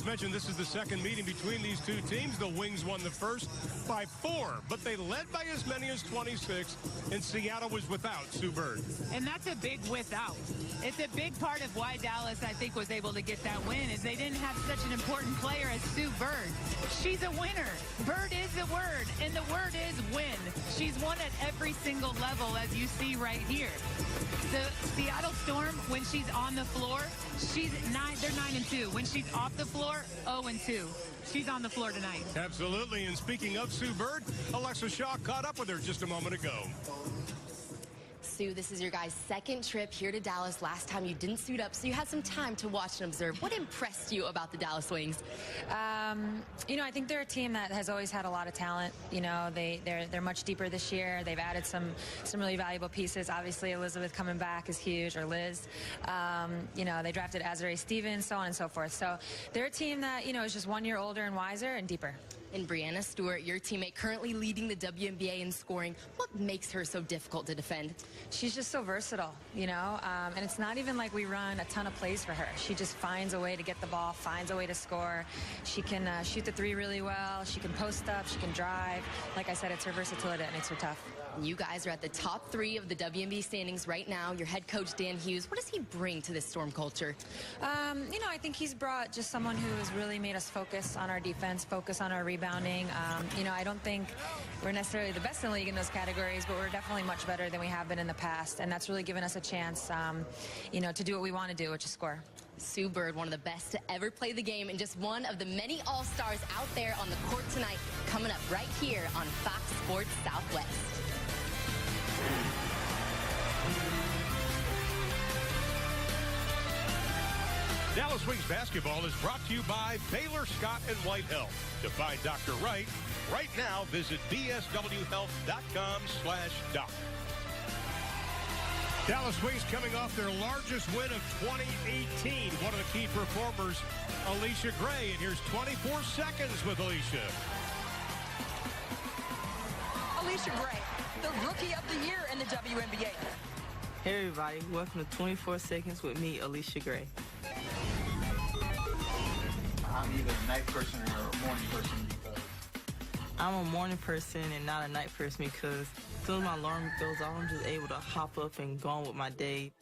mentioned, this is the second meeting between these two teams. The Wings won the first by 4, but they led by as many as 26, and Seattle was without Sue Bird. And that's a big without. It's a big part of why Dallas, I think, was able to get that win, is they didn't have such an important player as Sue Bird. She's a winner. Bird is the word, and the word is win. She's won at every single level, as you see right here. The Seattle Storm, when she's on the floor, they're 9-2. When she's off the floor, 0-2. She's on the floor tonight. Absolutely. And speaking of Sue Bird, Alexa Shaw caught up with her just a moment ago. Sue, this is your guys' second trip here to Dallas. Last time you didn't suit up, so you had some time to watch and observe. What impressed you about the Dallas Wings? I think they're a team that has always had a lot of talent. They're much deeper this year. They've added some really valuable pieces. Obviously, Elizabeth coming back is huge, or Liz. They drafted Azare Stevens, so on and so forth. So they're a team that, is just 1 year older and wiser and deeper. And Brianna Stewart, your teammate, currently leading the WNBA in scoring. What makes her so difficult to defend? She's just so versatile, and it's not even like we run a ton of plays for her. She just finds a way to get the ball, finds a way to score. She can shoot the 3 really well. She can post up. She can drive. Like I said, it's her versatility that makes her tough. And you guys are at the top 3 of the WNBA standings right now. Your head coach, Dan Hughes, what does he bring to this Storm culture? I think he's brought just someone who has really made us focus on our defense, focus on our rebounding. I don't think we're necessarily the best in the league in those categories, but we're definitely much better than we have been in the past, and that's really given us a chance, to do what we want to do, which is score. Sue Bird, one of the best to ever play the game, and just one of the many all-stars out there on the court tonight, coming up right here on Fox Sports Southwest. Dallas Wings basketball is brought to you by Baylor Scott and White Health. To find Dr. Wright, right now visit bswhealth.com/doc. Dallas Wings coming off their largest win of 2018. One of the key performers, Alicia Gray. And here's 24 seconds with Alicia. Alicia Gray, the Rookie of the Year in the WNBA. Hey everybody, welcome to 24 Seconds with me, Alicia Gray. I'm either a night person or a morning person because... I'm a morning person and not a night person because as soon as my alarm goes off, I'm just able to hop up and go on with my day.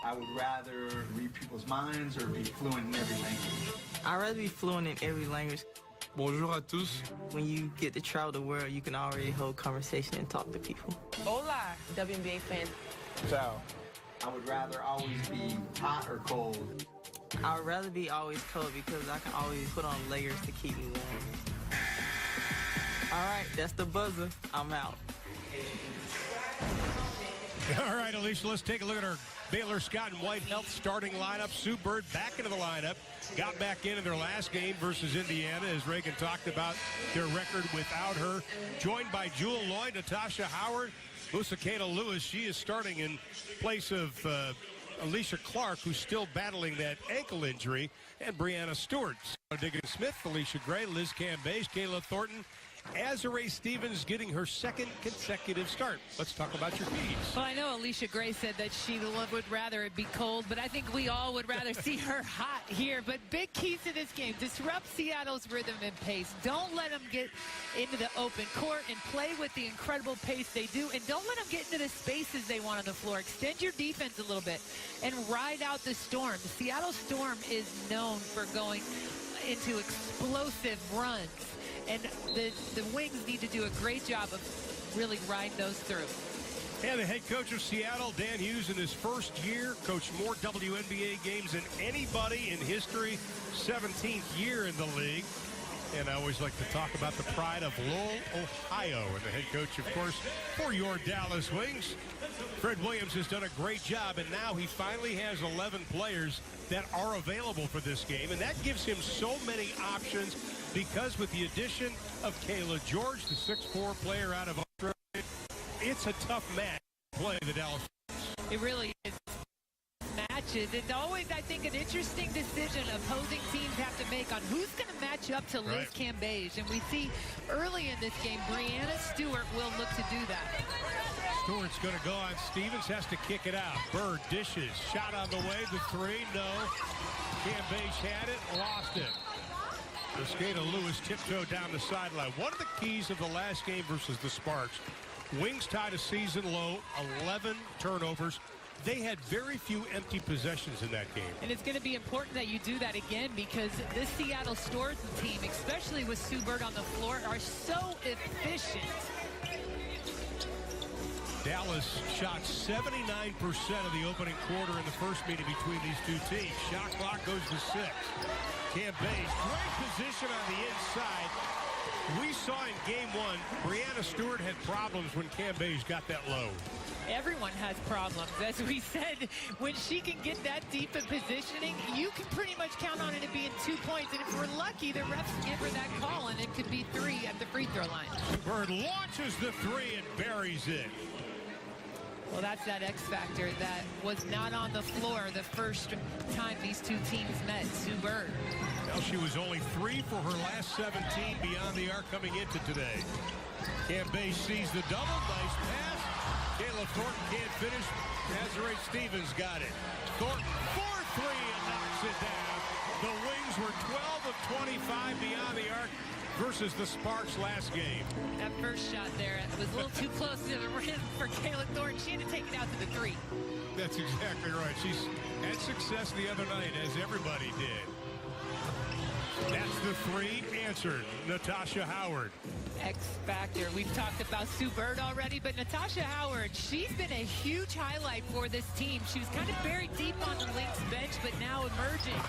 I would rather read people's minds or be fluent in every language. I'd rather be fluent in every language. Bonjour à tous. When you get to travel the world, you can already hold conversation and talk to people. Hola, WNBA fans. So, I would rather always be hot or cold. I would rather be always cold because I can always put on layers to keep me warm. All right, that's the buzzer. I'm out. All right, Alicia, let's take a look at our Baylor Scott and White Health starting lineup. Sue Bird back into the lineup. Got back in their last game versus Indiana, as Reagan talked about their record without her. Joined by Jewel Lloyd, Natasha Howard, Musaketa Lewis. She is starting in place of Alicia Clark, who's still battling that ankle injury, and Brianna Stewart. Diggins Smith, Alicia Gray, Liz Cambage, Kayla Thornton, Azare Stevens getting her second consecutive start. Let's talk about your fees. Well, I know Alicia Gray said that she would rather it be cold, but I think we all would rather see her hot here. But big keys to this game: disrupt Seattle's rhythm and pace. Don't let them get into the open court and play with the incredible pace they do, and don't let them get into the spaces they want on the floor. Extend your defense a little bit and ride out the Storm. The Seattle Storm is known for going into explosive runs, and the Wings need to do a great job of really riding those through. And the head coach of Seattle, Dan Hughes, in his first year, coached more WNBA games than anybody in history, 17th year in the league. And I always like to talk about the pride of Lowell, Ohio, and the head coach, of course, for your Dallas Wings. Fred Williams has done a great job, and now he finally has 11 players that are available for this game, and that gives him so many options because with the addition of Kayla George, the 6'4" player out of Australia, it's a tough match to play the Dallas Wings. It really is. Matches. It's always, I think, an interesting decision opposing teams have to make on who's going to match up to Liz Cambage. And we see early in this game, Brianna Stewart will look to do that. Stewart's going to go on. Stevens has to kick it out. Bird dishes. Shot on the way. The three. No. Cambage had it, lost it. Mosqueda Lewis tiptoed down the sideline. One of the keys of the last game versus the Sparks, Wings tied a season low, 11 turnovers. They had very few empty possessions in that game. And it's going to be important that you do that again, because this Seattle Storm team, especially with Sue Bird on the floor, are so efficient. Dallas shot 79% of the opening quarter in the first meeting between these two teams. Shot clock goes to 6. Cambage, great position on the inside. We saw in game 1, Breanna Stewart had problems when Cambage got that low. Everyone has problems. As we said, when she can get that deep in positioning, you can pretty much count on it being 2 points. And if we're lucky, the refs give her that call, and it could be 3 at the free throw line. Bird launches the 3 and buries it. Well, that's that X factor that was not on the floor the first time these two teams met. Sue Bird. Well, she was only 3 for her last 17 beyond the arc coming into today. Cambage sees the double. Nice pass. Kayla Thornton can't finish. Desiree Stevens got it. Thornton 4-3 and knocks it down. The Wings were 12 of 25 beyond the arc versus the Sparks last game. That first shot there was a little too close to the rim for Kayla Thornton. She had to take it out to the 3. That's exactly right. She's had success the other night, as everybody did. That's the 3 answered. Natasha Howard. X factor. We've talked about Sue Bird already, but Natasha Howard, she's been a huge highlight for this team. She was kind of buried deep on the Lynx bench, but now emerging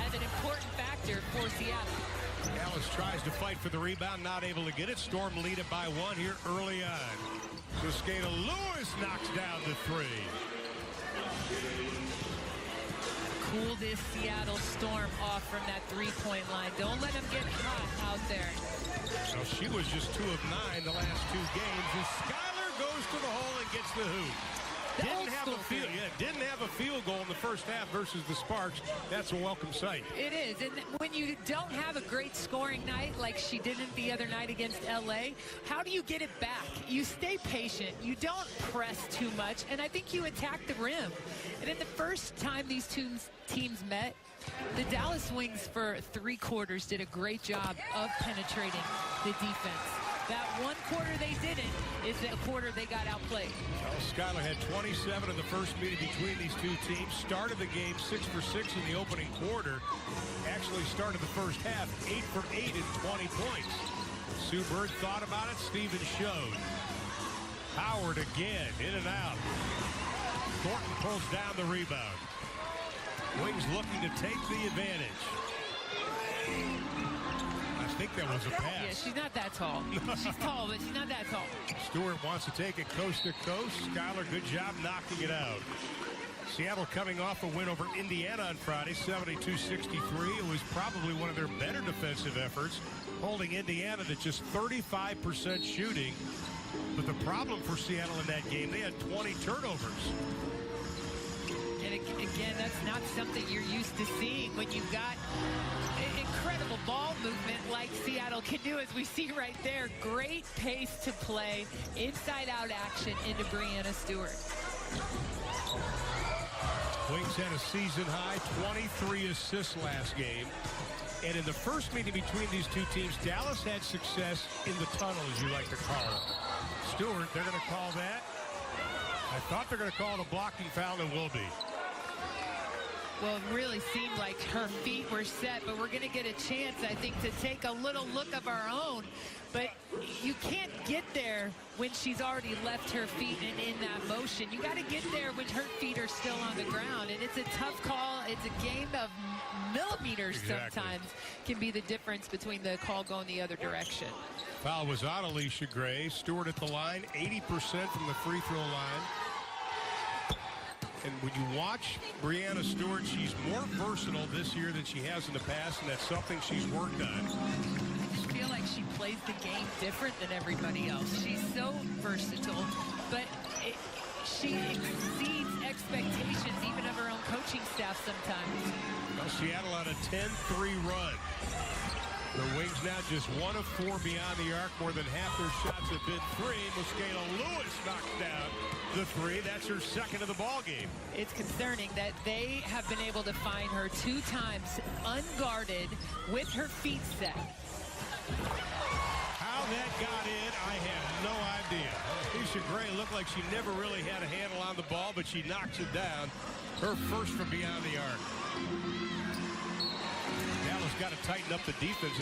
as an important factor for Seattle. Dallas tries to fight for the rebound, not able to get it. Storm lead it by 1 here early on. Mosqueda Lewis knocks down the 3. Cool this Seattle Storm off from that 3-point line. Don't let them get hot out there. Well, she was just 2 of 9 the last 2 games. And Skyler goes to the hole and gets the hoop. Didn't have a field goal in the first half versus the Sparks. That's a welcome sight. It is. And when you don't have a great scoring night like she didn't the other night against LA, how do you get it back? You stay patient. You don't press too much. And I think you attack the rim. And in the first time these two teams met, the Dallas Wings for 3 quarters did a great job of penetrating the defense. That 1 quarter they didn't is the quarter they got outplayed. Well, Skyler had 27 in the first meeting between these two teams. Started the game 6 for 6 in the opening quarter. Actually started the first half 8 for 8 and 20 points. Sue Bird thought about it. Stevens showed. Howard again, in and out. Thornton pulls down the rebound. Wings looking to take the advantage. I think that was a pass. Yeah, she's not that tall. She's tall, but she's not that tall. Stewart wants to take it coast to coast. Skyler, good job knocking it out. Seattle coming off a win over Indiana on Friday, 72-63. It was probably one of their better defensive efforts, holding Indiana to just 35% shooting. But the problem for Seattle in that game, they had 20 turnovers. And again, that's not something you're used to seeing when you've got incredible ball movement like Seattle can do, as we see right there. Great pace to play, inside-out action into Breanna Stewart. Wings had a season-high 23 assists last game. And in the first meeting between these two teams, Dallas had success in the tunnel, as you like to call it. Stewart, they're going to call that. I thought they're going to call it a blocking foul, and will be. Well, it really seemed like her feet were set, but we're going to get a chance, I think, to take a little look of our own. But you can't get there when she's already left her feet and in that motion. You got to get there when her feet are still on the ground. And it's a tough call. It's a game of millimeters sometimes can be the difference between the call going the other direction. Foul was on Alicia Gray. Stewart at the line, 80% from the free throw line. And when you watch Breanna Stewart, she's more versatile this year than she has in the past, and that's something she's worked on. I feel like she plays the game different than everybody else. She's so versatile, but she exceeds expectations even of her own coaching staff sometimes. Well, Seattle on a 10-3 run. The Wings now just 1 of 4 beyond the arc. More than half their shots have been three. Mosqueda Lewis knocks down the three. That's her second of the ball game. It's concerning that they have been able to find her 2 times unguarded with her feet set. How that got in, I have no idea. Alicia Gray looked like she never really had a handle on the ball, but she knocks it down. Her first from beyond the arc. Dallas got to tighten up the defense.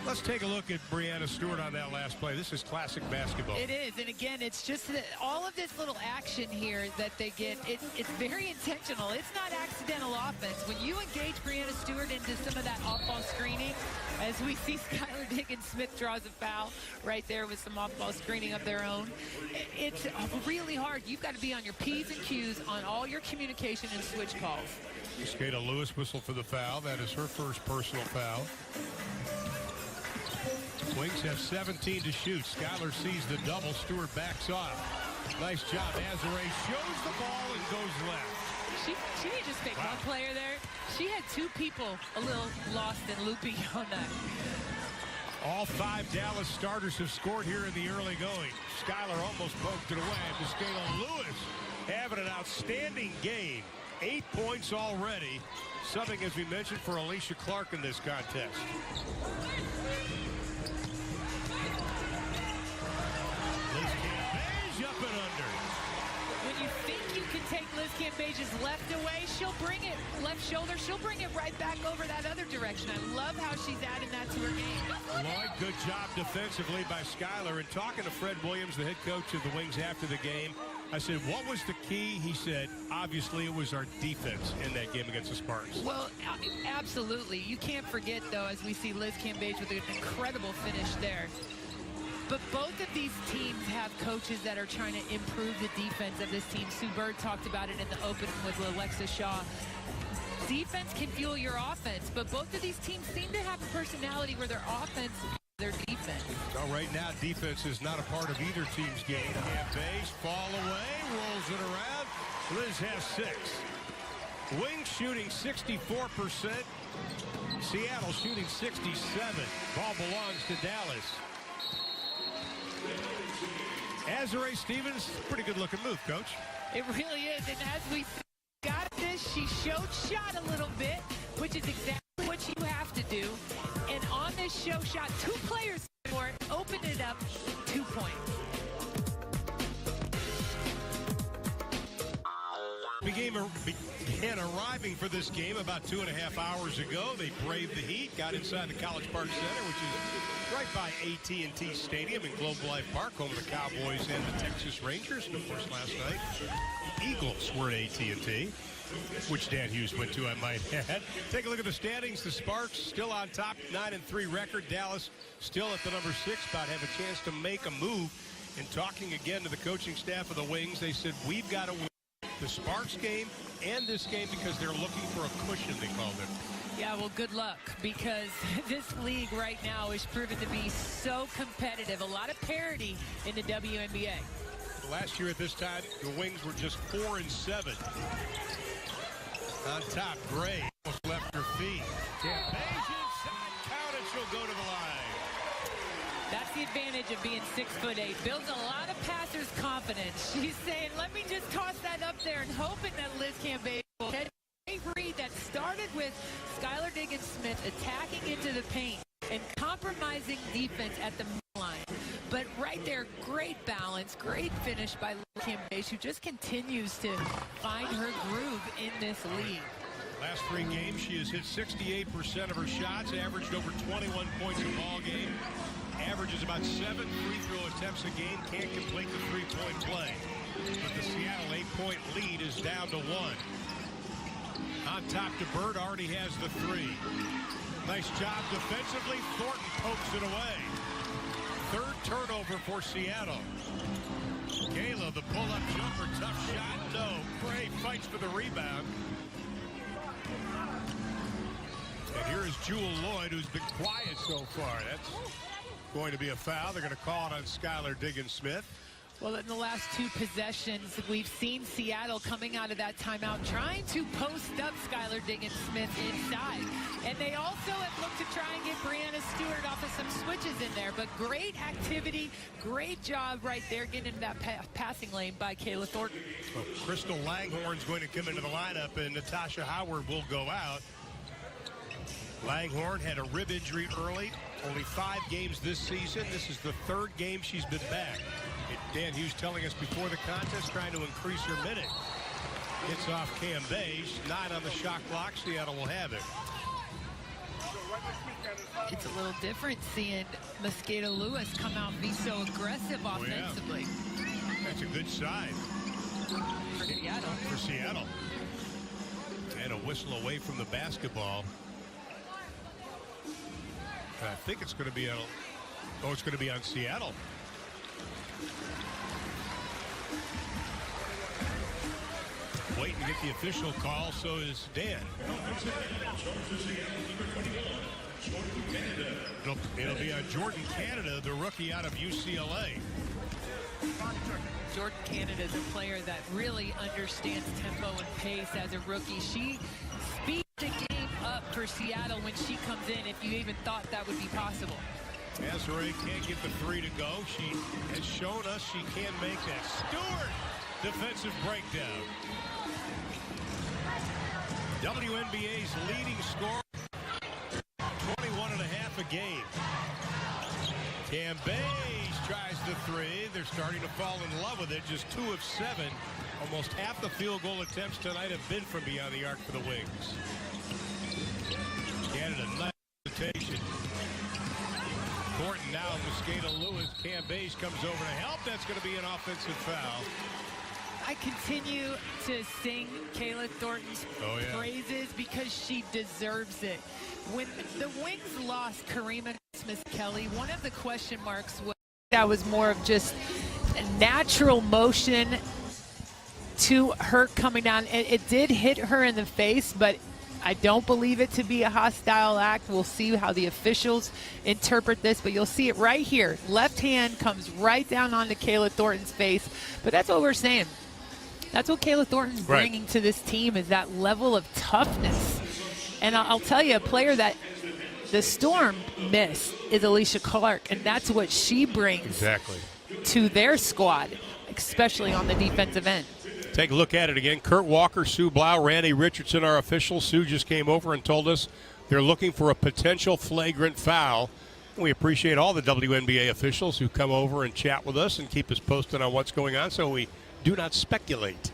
Let's take a look at Breanna Stewart on that last play. This is classic basketball. It is, and again, it's just that all of this little action here that they get, it's very intentional. It's not accidental offense. When you engage Breanna Stewart into some of that off-ball screening, as we see Skylar Diggins-Smith draws a foul right there with some off-ball screening of their own, it's really hard. You've got to be on your P's and Q's on all your communication and switch calls. Mosqueda Lewis whistled for the foul. That is her first personal foul. Wings have 17 to shoot. Skylar sees the double. Stewart backs off. Nice job. Azare shows the ball and goes left. She didn't just pick one player there. She had 2 people a little lost and loopy on that. All 5 Dallas starters have scored here in the early going. Skylar almost poked it away. Mosqueda Lewis having an outstanding game. 8 points already. Something, as we mentioned, for Alicia Clark in this contest. Liz Cambage up and under. When you think you can take Liz Cambage's left away, she'll bring it left shoulder. She'll bring it right back over that other direction. I love how she's adding that to her game. Lloyd, good job defensively by Skylar. And talking to Fred Williams, the head coach of the Wings after the game, I said, what was the key? He said, obviously, it was our defense in that game against the Spartans. Well, absolutely. You can't forget, though, as we see Liz Cambage with an incredible finish there. But both of these teams have coaches that are trying to improve the defense of this team. Sue Bird talked about it in the opening with Alexa Shaw. Defense can fuel your offense, but both of these teams seem to have a personality where their offense their defense. Well, right now, defense is not a part of either team's game. Base fall away, rolls it around. Liz has 6. Wings shooting 64%. Seattle shooting 67. Ball belongs to Dallas. Azare Stevens, pretty good looking move, Coach. It really is, and as we got this, she showed shot a little bit, which is exactly what you have to do. And on this show shot, 2 players for it, opened it up, 2 points. Began arriving for this game about 2.5 hours ago. They braved the heat, got inside the College Park Center, which is right by AT&T Stadium in Globe Life Park, home of the Cowboys and the Texas Rangers. And of course, last night, the Eagles were at AT&T, which Dan Hughes went to, I might add. Take a look at the standings. The Sparks still on top, 9-3 record. Dallas still at the number 6 spot, have a chance to make a move. And talking again to the coaching staff of the Wings, they said, we've got to win the Sparks game and this game because they're looking for a cushion, they called it. Yeah, well, good luck, because this league right now is proven to be so competitive. A lot of parity in the WNBA. Last year at this time, the Wings were just 4-7. On top, Gray almost left her feet. Cambage inside, count it, she'll go to the line. That's the advantage of being 6'8". Builds a lot of passers' confidence. She's saying, let me just toss that up there and hoping that Liz Cambage will catch a read that started with Skylar Diggins-Smith attacking into the paint and compromising defense at the line. But right there, great balance, great finish by Liz Cambage, who just continues to find her groove in this league. Last 3 games, she has hit 68% of her shots, averaged over 21 points a ball game. Averages about 7 free throw attempts a game, can't complete the 3-point play. But the Seattle 8-point lead is down to 1. On top to Bird, already has the 3. Nice job defensively. Thornton pokes it away. 3rd turnover for Seattle. Kayla, the pull-up jumper, tough shot, no. Gray fights for the rebound. And here is Jewel Lloyd, who's been quiet so far. That's going to be a foul. They're going to call it on Skylar Diggins-Smith. Well, in the last two possessions, we've seen Seattle coming out of that timeout trying to post up Skylar Diggins-Smith inside. And they also have looked to try and get Brianna Stewart off of some switches in there. But great activity, great job right there getting into that passing lane by Kayla Thornton. Well, Crystal Langhorne's going to come into the lineup, and Natasha Howard will go out. Langhorne had a rib injury early. Only 5 games this season. This is the 3rd game she's been back. Dan Hughes telling us before the contest, trying to increase her minute. It's off Cam Beige, 9 on the shot clock. Seattle will have it. It's a little different seeing Mosqueda Lewis come out and be so aggressive offensively. Oh, yeah. That's a good sign for Seattle. And a whistle away from the basketball. I think it's going to be it's going to be on Seattle. Waiting to get the official call, so is Dan. It'll be on Jordan Canada, the rookie out of UCLA. Jordan Canada is a player that really understands tempo and pace as a rookie. She speeds the game up for Seattle when she comes in, if you even thought that would be possible. Azure can't get the 3 to go. She has shown us she can make that. Stewart, defensive breakdown. WNBA's leading scorer, 21.5 a game. Cam Beige tries the 3. They're starting to fall in love with it. Just 2 of 7. Almost half the field goal attempts tonight have been from beyond the arc for the Wings. Canada, nice hesitation. Thornton now, Mosqueda Lewis. Cam Beige comes over to help. That's going to be an offensive foul. I continue to sing Kayla Thornton's praises because she deserves it. When the Wings lost Karima Smith-Kelly, one of the question marks was that was more of just a natural motion to her coming down. It did hit her in the face, but I don't believe it to be a hostile act. We'll see how the officials interpret this, but you'll see it right here. Left hand comes right down onto Kayla Thornton's face, but that's what we're saying. That's what Kayla Thornton's bringing to this team, is that level of toughness. And I'll tell you, a player that the Storm missed is Alicia Clark, and that's what she brings to their squad, especially on the defensive end. Take a look at it again. Kurt Walker, Sue Blau, Randy Richardson, our officials. Sue just came over and told us they're looking for a potential flagrant foul. We appreciate all the WNBA officials who come over and chat with us and keep us posted on what's going on, so we do not speculate.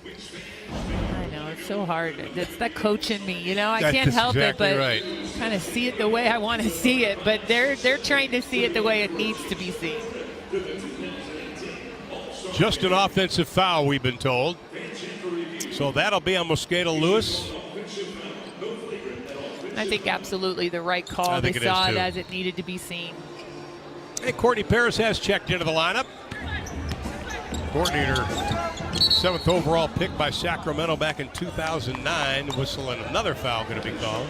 I know, it's so hard. It's that coach in me, you know. I can't help it, but kind of see it the way I want to see it. But they're trying to see it the way it needs to be seen. Just an offensive foul, we've been told. So that'll be on Mosqueda Lewis. I think absolutely the right call. They saw it as it needed to be seen. And Courtney Paris has checked into the lineup. Courtney, her 7th overall pick by Sacramento back in 2009. Whistle and another foul going to be called.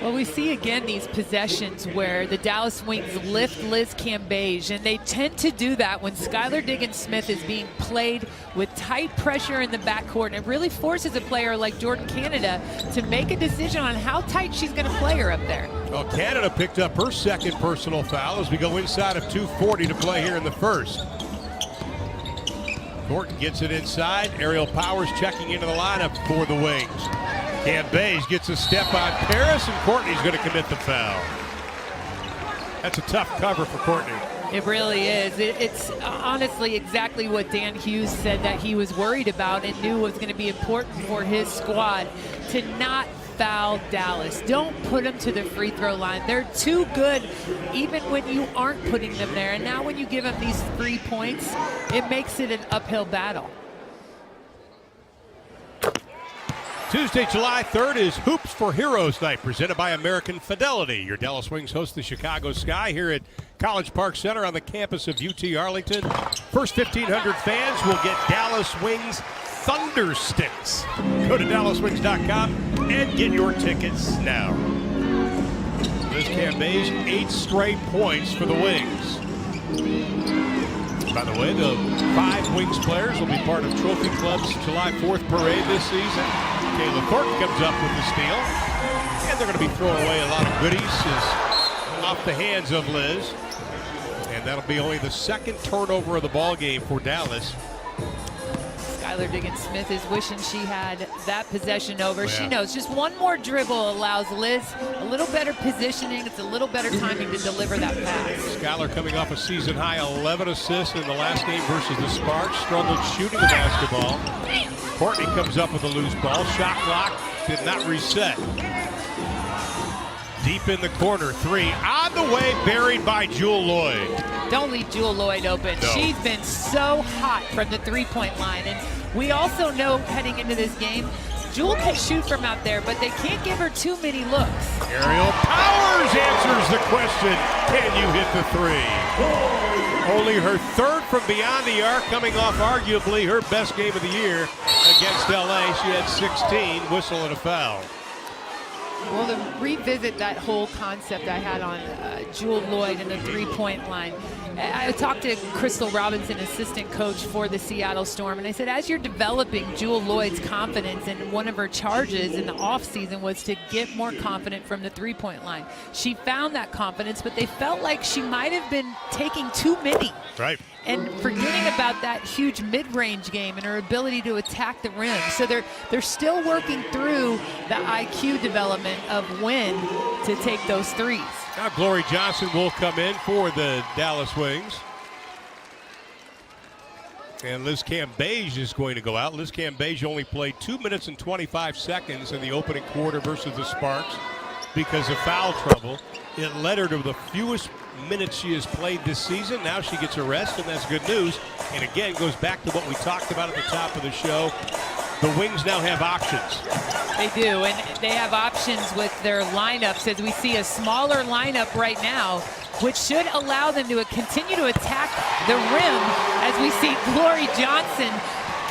Well, we see again these possessions where the Dallas Wings lift Liz Cambage, and they tend to do that when Skylar Diggins-Smith is being played with tight pressure in the backcourt, and it really forces a player like Jordan Canada to make a decision on how tight she's going to play her up there. Well, Canada picked up her 2nd personal foul as we go inside of 2:40 to play here in the first. Thornton gets it inside. Aerial Powers checking into the lineup for the Wings. Cam Beige gets a step on Paris, and Courtney's going to commit the foul. That's a tough cover for Courtney. It really is. It's honestly exactly what Dan Hughes said that he was worried about and knew was going to be important for his squad, to not foul Dallas. Don't put them to the free throw line. They're too good even when you aren't putting them there. And now when you give them these 3 points, it makes it an uphill battle. Tuesday, July 3rd is Hoops for Heroes Night, presented by American Fidelity. Your Dallas Wings host the Chicago Sky here at College Park Center on the campus of UT Arlington. First 1,500 fans will get Dallas Wings Thunder Sticks. Go to DallasWings.com and get your tickets now. Liz Cambage, 8 straight points for the Wings. By the way, the 5 Wings players will be part of Trophy Club's July 4th parade this season. Kayla Thornton comes up with the steal. And they're going to be throwing away a lot of goodies off the hands of Liz. And that'll be only the 2nd turnover of the ball game for Dallas. Skylar Diggins-Smith is wishing she had that possession over. Yeah. She knows just one more dribble allows Liz a little better positioning. It's a little better timing to deliver that pass. Skylar coming off a season high 11 assists in the last game versus the Sparks. Struggled shooting the basketball. Courtney comes up with a loose ball. Shot clock did not reset. Deep in the corner, 3 on the way, buried by Jewell Loyd. Don't leave Jewell Loyd open. No. She's been so hot from the three-point line. And we also know heading into this game, Jewell can shoot from out there, but they can't give her too many looks. Ariel Powers answers the question, can you hit the 3? Only her 3rd from beyond the arc, coming off arguably her best game of the year against LA. She had 16, whistle and a foul. Well, to revisit that whole concept I had on Jewell Loyd and the three-point line, I talked to Crystal Robinson, assistant coach for the Seattle Storm, and I said, as you're developing Jewell Loyd's confidence, and one of her charges in the offseason was to get more confident from the three-point line. She found that confidence, but they felt like she might have been taking too many. Right. And forgetting about that huge mid-range game and her ability to attack the rim. So they're still working through the IQ development of when to take those threes. Now Glory Johnson will come in for the Dallas Wings. And Liz Cambage is going to go out. Liz Cambage only played 2 minutes and 25 seconds in the opening quarter versus the Sparks because of foul trouble. It led her to the fewest minutes she has played this season. Now she gets a rest, and that's good news. And again, goes back to what we talked about at the top of the show. The Wings now have options. They do, and they have options with their lineups, as we see a smaller lineup right now, which should allow them to continue to attack the rim, as we see Glory Johnson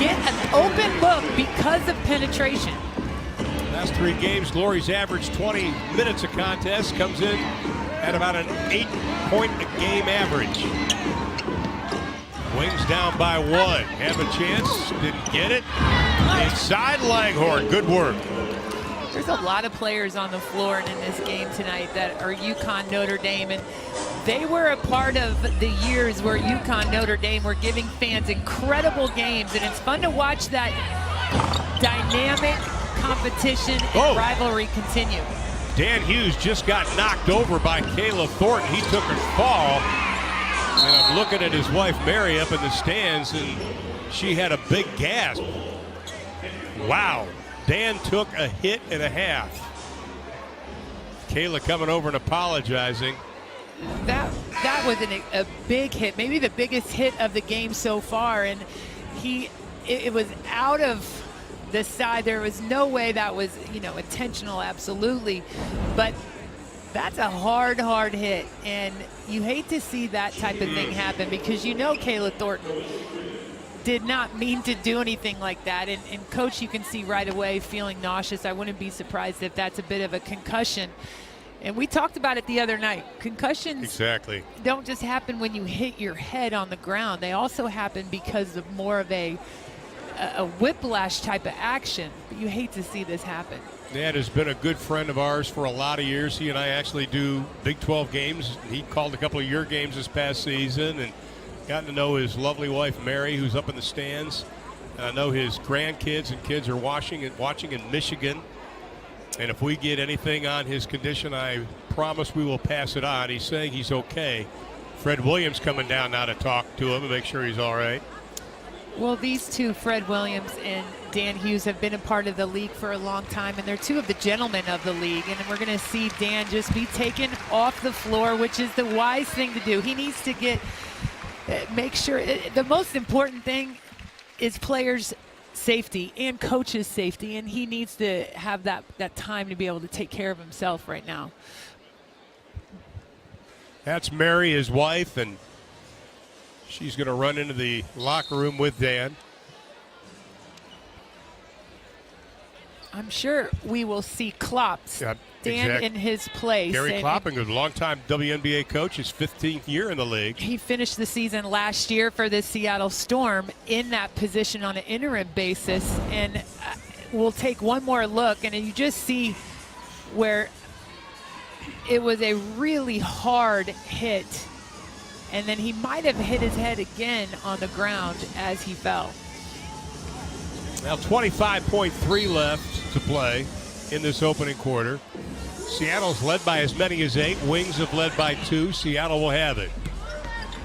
get an open look because of penetration. Last 3 games, Glory's averaged 20 minutes a contest, comes in at about an 8-point-a-game average. Wings down by 1. Have a chance, didn't get it. Inside Langhorne, good work. There's a lot of players on the floor in this game tonight that are UConn Notre Dame, and they were a part of the years where UConn Notre Dame were giving fans incredible games, and it's fun to watch that dynamic competition and rivalry continue. Dan Hughes just got knocked over by Kayla Thornton. He took a fall. And I'm looking at his wife Mary up in the stands, and she had a big gasp. Wow. Dan took a hit and a half. Kayla coming over and apologizing. That was a big hit, maybe the biggest hit of the game so far, and it was out of the side. There was no way that was, intentional, absolutely, but that's a hard hit, and you hate to see that type of thing happen, because Kayla Thornton did not mean to do anything like that, and Coach, you can see right away feeling nauseous. I wouldn't be surprised if that's a bit of a concussion. And we talked about it the other night. Concussions don't just happen when you hit your head on the ground. They also happen because of more of a whiplash type of action. But you hate to see this happen. Ned has been a good friend of ours for a lot of years. He and I actually do Big 12 games. He called a couple of your games this past season, and gotten to know his lovely wife Mary, who's up in the stands. And I know his grandkids and kids are watching in Michigan. And if we get anything on his condition, I promise we will pass it on. He's saying he's okay. Fred Williams coming down now to talk to him and make sure he's all right. Well, these two, Fred Williams and Dan Hughes, have been a part of the league for a long time, and they're two of the gentlemen of the league. And we're going to see Dan just be taken off the floor, which is the wise thing to do. He needs to make sure the most important thing is players' safety and coaches' safety, and he needs to have that time to be able to take care of himself right now. That's Mary, his wife, and she's going to run into the locker room with Dan. I'm sure we will see Klopp stand in his place. Gary Klopp, a longtime WNBA coach, his 15th year in the league. He finished the season last year for the Seattle Storm in that position on an interim basis. And we'll take one more look, and you just see where it was a really hard hit. And then he might have hit his head again on the ground as he fell. Now 25.3 left to play in this opening quarter. Seattle's led by as many as 8. Wings have led by 2. Seattle will have it.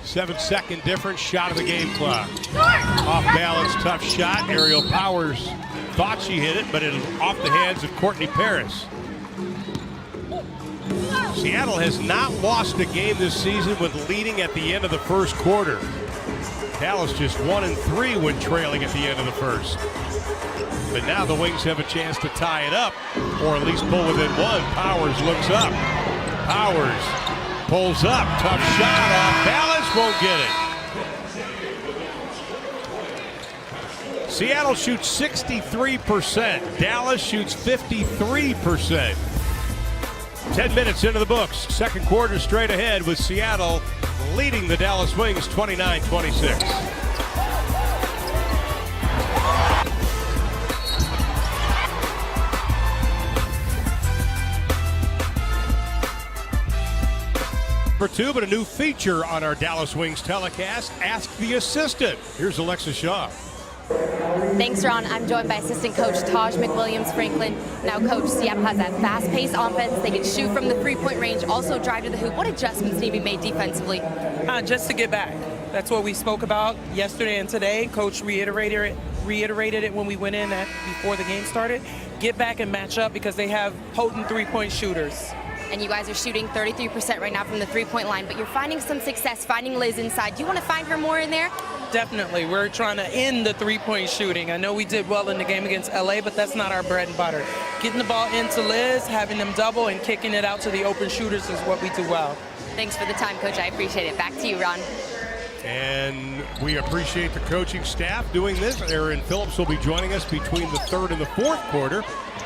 7-second difference, shot of the game clock. Off balance, tough shot. Aerial Powers thought she hit it, but it was off the hands of Courtney Paris. Seattle has not lost a game this season with leading at the end of the first quarter. Dallas just 1-3 when trailing at the end of the first. But now the Wings have a chance to tie it up, or at least pull within 1. Powers looks up. Powers pulls up. Tough shot off balance. Won't get it. Seattle shoots 63%. Dallas shoots 53%. 10 minutes into the books. Second quarter straight ahead with Seattle leading the Dallas Wings 29-26. Number 2, but a new feature on our Dallas Wings telecast, Ask the Assistant. Here's Alexa Shaw. Thanks, Ron. I'm joined by assistant coach Taj McWilliams-Franklin. Now, Coach, Seattle has that fast-paced offense. They can shoot from the three-point range, also drive to the hoop. What adjustments need to be made defensively? Just to get back. That's what we spoke about yesterday and today. Coach reiterated it when we went in before the game started. Get back and match up because they have potent three-point shooters. And you guys are shooting 33% right now from the three-point line, but you're finding some success finding Liz inside. Do you want to find her more in there? Definitely. We're trying to end the three-point shooting. I know we did well in the game against LA, but that's not our bread and butter. Getting the ball into Liz, having them double, and kicking it out to the open shooters is what we do well. Thanks for the time, Coach. I appreciate it. Back to you, Ron. And we appreciate the coaching staff doing this. Aaron Phillips will be joining us between the third and the fourth quarter.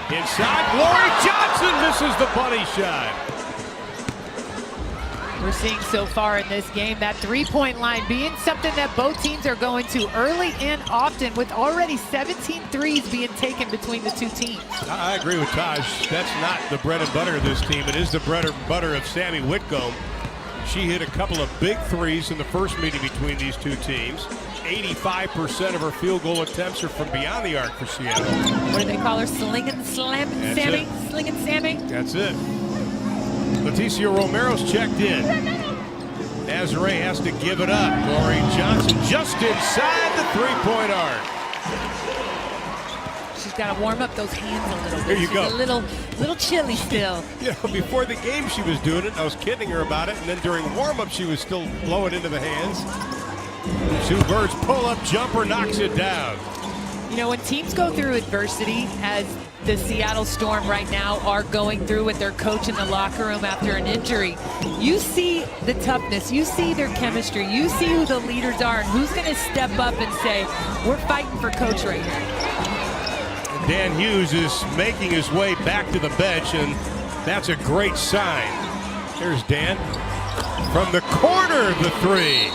Inside, Glory Johnson misses the bunny shot. We're seeing so far in this game that three-point line being something that both teams are going to early and often, with already 17 threes being taken between the two teams. I agree with Taj. That's not the bread and butter of this team. It is the bread and butter of Sammy Whitcomb. She hit a couple of big threes in the first meeting between these two teams. 85% of her field goal attempts are from beyond the arc for Seattle. What do they call her? Slinging Sammy? Slinging Sammy? That's it. Leticia Romero's checked in. Nazare has to give it up. Glory Johnson just inside the three-point arc. She's got to warm up those hands a little bit. There you go. A little chilly still. You know, before the game she was doing it. I was kidding her about it. And then during warm-up she was still blowing into the hands. Two Birds pull-up jumper knocks it down. You know, when teams go through adversity, as the Seattle Storm right now are going through with their coach in the locker room after an injury, you see the toughness, you see their chemistry, you see who the leaders are and who's going to step up and say, we're fighting for coach right here. Dan Hughes is making his way back to the bench, and that's a great sign. There's Dan. From the corner, the three.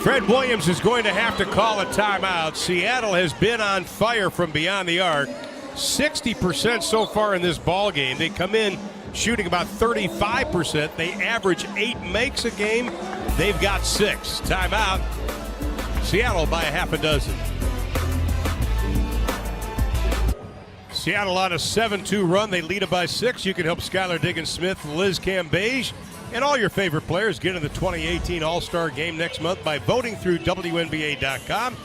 Fred Williams is going to have to call a timeout. Seattle has been on fire from beyond the arc. 60% so far in this ball game. They come in shooting about 35%. They average 8 makes a game. They've got 6. Timeout. Seattle by a half a dozen. Seattle on a 7-2 run. They lead it by 6. You can help Skylar Diggins-Smith, Liz Cambage, and all your favorite players get in the 2018 All-Star Game next month by voting through WNBA.com,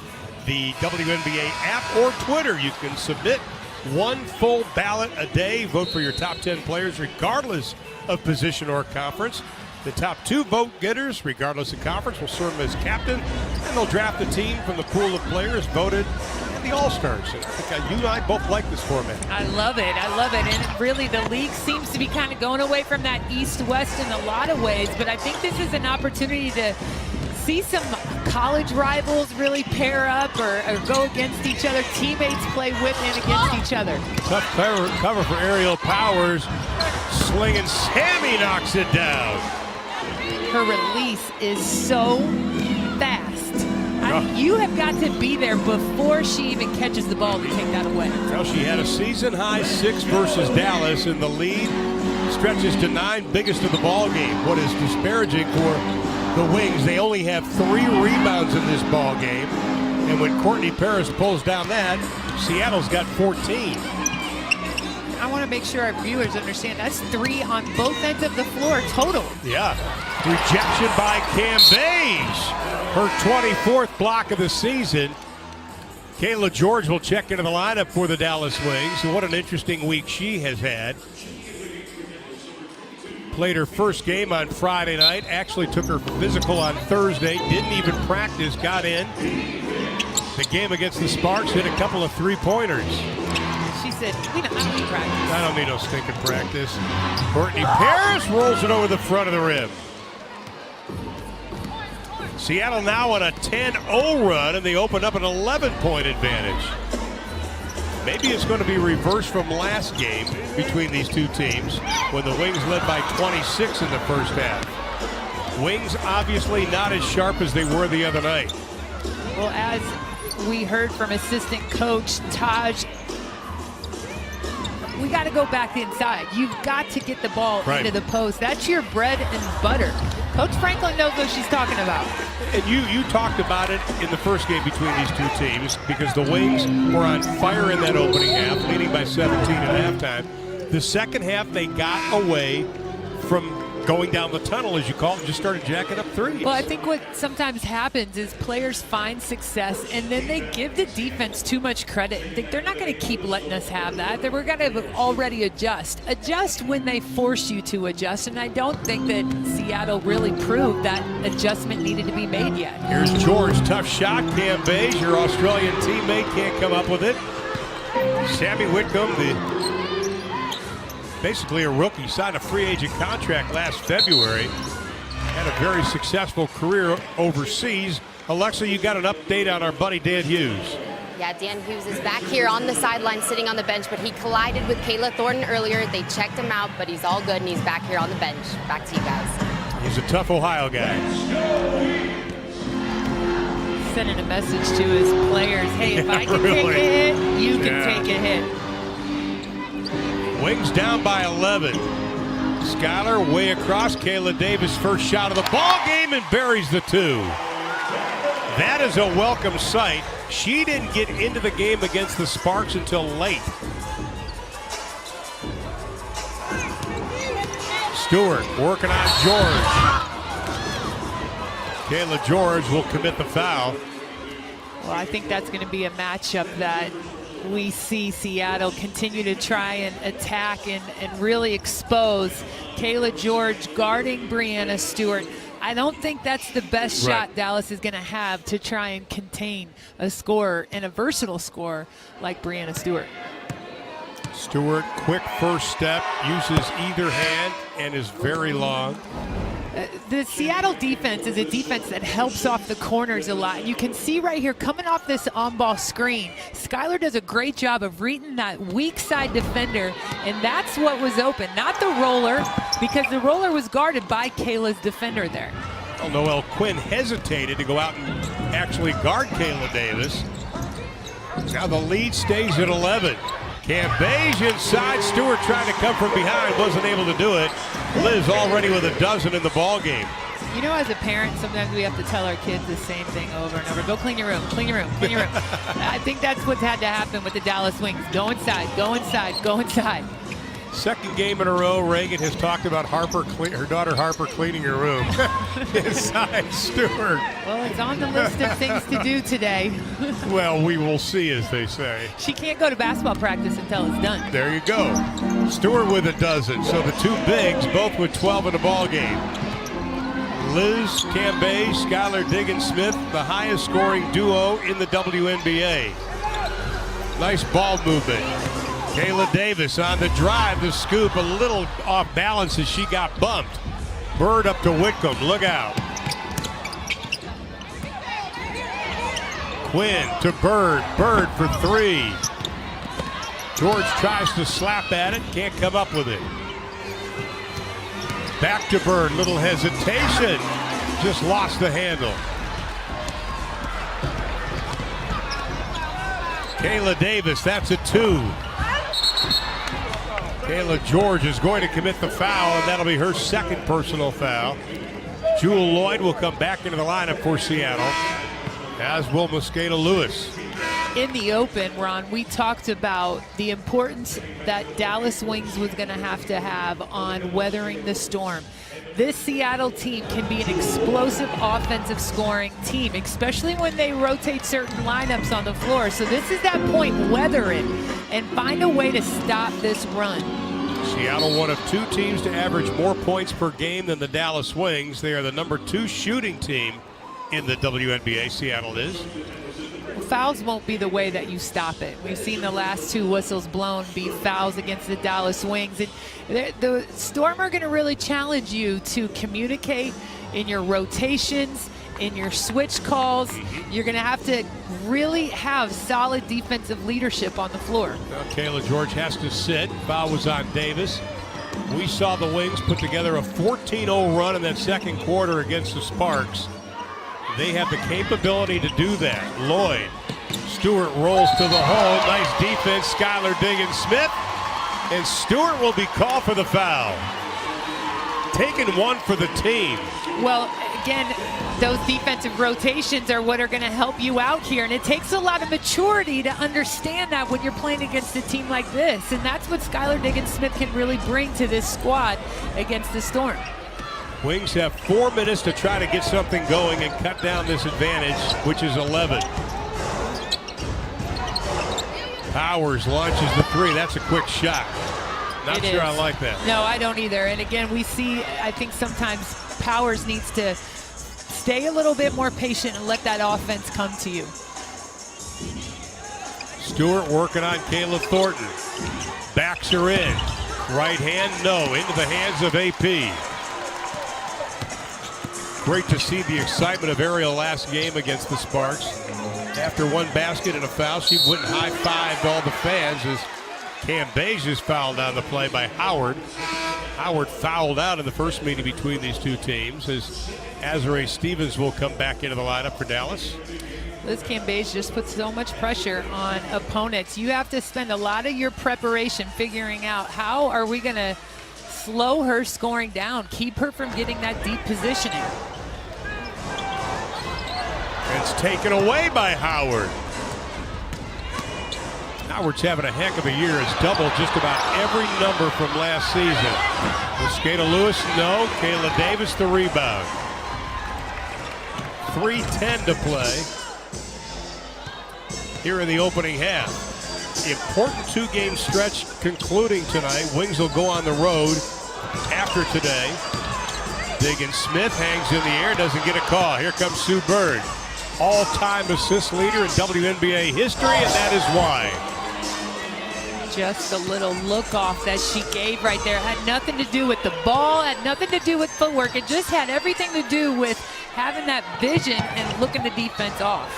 the WNBA app, or Twitter. You can submit one full ballot a day. Vote for your top 10 players regardless of position or conference. The top 2 vote getters, regardless of conference, will serve as captain, and they'll draft a team from the pool of players voted in the All-Stars. And I think you and I both like this format. I love it. I love it. And really, the league seems to be kind of going away from that East-West in a lot of ways, but I think this is an opportunity to see some college rivals really pair up or go against each other. Teammates play with and against each other. Tough cover for Aerial Powers. Slinging Sammy knocks it down. Her release is so fast. You have got to be there before she even catches the ball to take that away. Well, she had a season-high 6 versus Dallas, and the lead stretches to 9, biggest of the ball game. What is disparaging for the Wings, they only have 3 rebounds in this ball game, and when Courtney Paris pulls down that, Seattle's got 14. I want to make sure our viewers understand that's 3 on both ends of the floor total. Yeah. Rejection by Cam Beige. Her 24th block of the season. Kayla George will check into the lineup for the Dallas Wings. What an interesting week she has had. Played her first game on Friday night. Actually took her physical on Thursday. Didn't even practice. Got in. The game against the Sparks, hit a couple of 3-pointers. She said, I don't need practice. I don't need no stinking practice. Courtney Paris rolls it over the front of the rim. Seattle now on a 10-0 run, and they open up an 11-point advantage. Maybe it's going to be reversed from last game between these two teams when the Wings led by 26 in the first half. Wings obviously not as sharp as they were the other night. Well, as we heard from assistant coach Taj, we got to go back inside. You've got to get the ball into the post. That's your bread and butter. Coach Franklin knows what she's talking about. And you talked about it in the first game between these two teams because the Wings were on fire in that opening half, leading by 17 at halftime. The second half, they got away from going down the tunnel, as you call it, and just started jacking up threes. Well, I think what sometimes happens is players find success and then they give the defense too much credit and think they're not going to keep letting us have that. We're going to already adjust. Adjust when they force you to adjust, and I don't think that Seattle really proved that adjustment needed to be made yet. Here's George, tough shot. Cam Beige, your Australian teammate, can't come up with it. Sammy Whitcomb, basically a rookie, signed a free agent contract last February. Had a very successful career overseas. Alexa, you got an update on our buddy Dan Hughes. Yeah, Dan Hughes is back here on the sideline sitting on the bench, but he collided with Kayla Thornton earlier. They checked him out, but he's all good and he's back here on the bench. Back to you guys. He's a tough Ohio guy. Sending a message to his players, hey, if I can take a hit, you can take a hit. Wings down by 11. Skylar way across. Kayla Davis first shot of the ball game and buries the 2. That is a welcome sight. She didn't get into the game against the Sparks until late. Stewart working on George. Kayla George will commit the foul. Well, I think that's going to be a matchup that we see Seattle continue to try and attack and really expose. Kayla George guarding Breanna Stewart. I don't think that's the best shot Dallas is going to have to try and contain a scorer and a versatile scorer like Breanna Stewart. Stewart, quick first step, uses either hand and is very long. The Seattle defense is a defense that helps off the corners a lot. And you can see right here, coming off this on-ball screen, Skylar does a great job of reading that weak side defender, and that's what was open, not the roller, because the roller was guarded by Kayla's defender there. Well, Noelle Quinn hesitated to go out and actually guard Kayla Davis. Now the lead stays at 11. Cam Beige inside. Stewart trying to come from behind, wasn't able to do it. Liz already with a dozen in the ball game. You know, as a parent, sometimes we have to tell our kids the same thing over and over. Go clean your room, clean your room, clean your room. I think that's what's had to happen with the Dallas Wings. Go inside, go inside, go inside. Second game in a row, Reagan has talked about her daughter Harper cleaning her room. Inside Stewart. Well, it's on the list of things to do today. Well, we will see, as they say. She can't go to basketball practice until it's done. There you go. Stewart with a dozen. So the two bigs, both with 12 in the ball game. Liz, Cam Beige, Skylar Diggins-Smith, the highest scoring duo in the WNBA. Nice ball movement. Kayla Davis on the drive, the scoop, a little off balance as she got bumped. Bird up to Whitcomb, look out. Quinn to Bird. Bird for three. George tries to slap at it. Can't come up with it. Back to Bird. Little hesitation. Just lost the handle. Kayla Davis, that's a 2. Kayla George is going to commit the foul, and that'll be her second personal foul. Jewel Lloyd will come back into the lineup for Seattle, as will Mosqueda Lewis. In the open, Ron, we talked about the importance that Dallas Wings was going to have on weathering the storm. This Seattle team can be an explosive offensive scoring team, especially when they rotate certain lineups on the floor. So this is that point, weather it and find a way to stop this run. Seattle, one of 2 teams to average more points per game than the Dallas Wings. They are the number 2 shooting team in the WNBA, Seattle is. Fouls won't be the way that you stop it. We've seen the last 2 whistles blown be fouls against the Dallas Wings. And the Storm are going to really challenge you to communicate in your rotations, in your switch calls. You're going to have to really have solid defensive leadership on the floor. Well, Kayla George has to sit. Foul was on Davis. We saw the Wings put together a 14-0 run in that second quarter against the Sparks. They have the capability to do that. Lloyd, Stewart rolls to the hole. Nice defense, Skylar Diggins-Smith. And Stewart will be called for the foul. Taking one for the team. Well, again, those defensive rotations are what are going to help you out here. And it takes a lot of maturity to understand that when you're playing against a team like this. And that's what Skylar Diggins-Smith can really bring to this squad against the Storm. Wings have 4 minutes to try to get something going and cut down this advantage, which is 11. Powers launches the 3. That's a quick shot. Not sure I like that. No, I don't either. And again, we see, I think sometimes Powers needs to stay a little bit more patient and let that offense come to you. Stewart working on Kayla Thornton. Backs her in. Right hand, no. Into the hands of AP. Great to see the excitement of Ariel last game against the Sparks. After 1 basket and a foul, she went and high-fived all the fans as Cam Beige is fouled on the play by Howard. Howard fouled out in the first meeting between these 2 teams as Azrae Stevens will come back into the lineup for Dallas. Liz Cambage just puts so much pressure on opponents. You have to spend a lot of your preparation figuring out how are we going to slow her scoring down, keep her from getting that deep positioning. It's taken away by Howard. Howard's having a heck of a year. It's doubled just about every number from last season. Mosqueda Lewis, no. Kayla Davis, the rebound. 3:10 to play here in the opening half. Important 2-game stretch concluding tonight. Wings will go on the road after today. Diggins-Smith hangs in the air, doesn't get a call. Here comes Sue Bird. All-time assist leader in WNBA history, and that is why. Just a little look off that she gave right there. Had nothing to do with the ball, had nothing to do with footwork. It just had everything to do with having that vision and looking the defense off.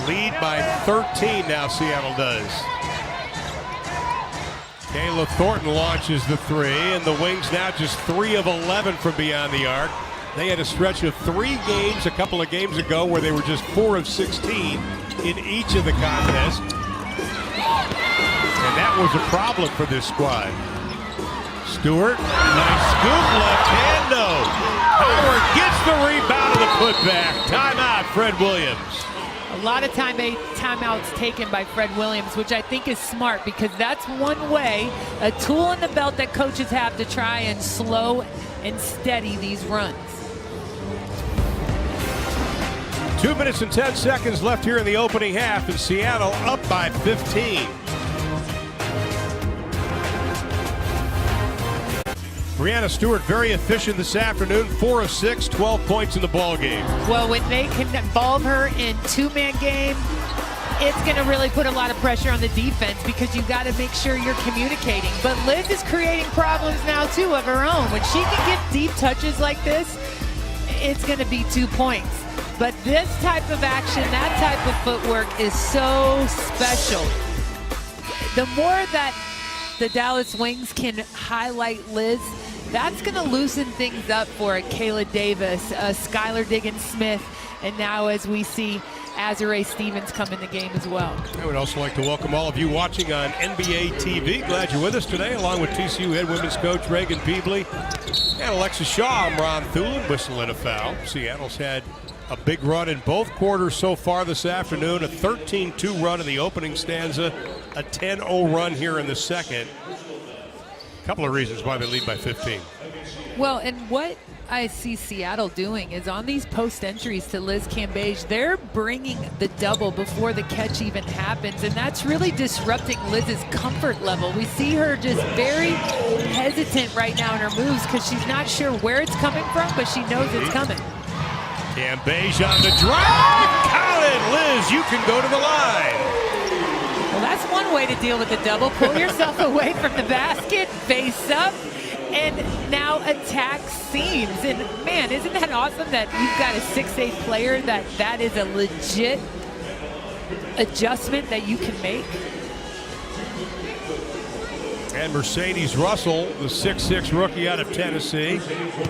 Lead by 13 now, Seattle does. Kayla Thornton launches the 3, and the Wings now just 3 of 11 from beyond the arc. They had a stretch of 3 games a couple of games ago where they were just 4 of 16 in each of the contests. And that was a problem for this squad. Stewart, nice scoop, left hand, no. Howard gets the rebound and the putback. Timeout, Fred Williams. A lot of timeouts taken by Fred Williams, which I think is smart because that's one way, a tool in the belt that coaches have to try and slow and steady these runs. 2 minutes and 10 seconds left here in the opening half, and Seattle up by 15. Breanna Stewart very efficient this afternoon, 4 of 6, 12 points in the ball game. Well, when they can involve her in 2-man game, it's going to really put a lot of pressure on the defense because you've got to make sure you're communicating. But Liz is creating problems now, too, of her own. When she can get deep touches like this, it's going to be 2 points. But this type of action, that type of footwork is so special. The more that the Dallas Wings can highlight Liz, that's going to loosen things up for Kayla Davis, Skylar Diggins-Smith, and now as we see Azurá Stevens come in the game as well. I would also like to welcome all of you watching on NBA TV. Glad you're with us today, along with TCU head women's coach Reagan Peebley and Alexa Shaw. I'm Ron Thulin, whistling a foul. Seattle's had a big run in both quarters so far this afternoon, a 13-2 run in the opening stanza, a 10-0 run here in the second. A couple of reasons why they lead by 15. Well, and what I see Seattle doing is on these post entries to Liz Cambage, they're bringing the double before the catch even happens, and that's really disrupting Liz's comfort level. We see her just very hesitant right now in her moves because she's not sure where it's coming from, but she knows it's coming. Cambage on the drive. Count it, Liz. You can go to the line. Well, that's one way to deal with the double. Pull yourself away from the basket, face up, and now attack seams. And man, isn't that awesome that you've got a 6'8" player that is a legit adjustment that you can make? And Mercedes Russell, the 6'6" rookie out of Tennessee,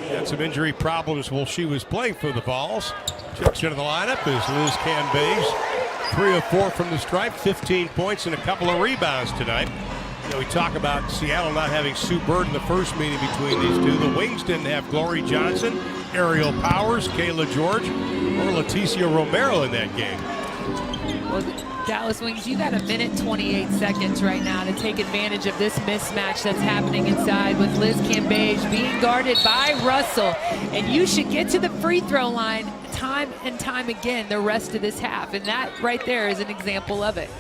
had some injury problems while she was playing for the Vols. Checks into the lineup is Liz Cambage. 3 of 4 from the stripe, 15 points and a couple of rebounds tonight. You know, we talk about Seattle not having Sue Bird in the first meeting between these two. The Wings didn't have Glory Johnson, Ariel Powers, Kayla George, or Leticia Romero in that game. Well, Dallas Wings, you got a minute 28 seconds right now to take advantage of this mismatch that's happening inside with Liz Cambage being guarded by Russell. And you should get to the free throw line time and time again the rest of this half. And that right there is an example of it.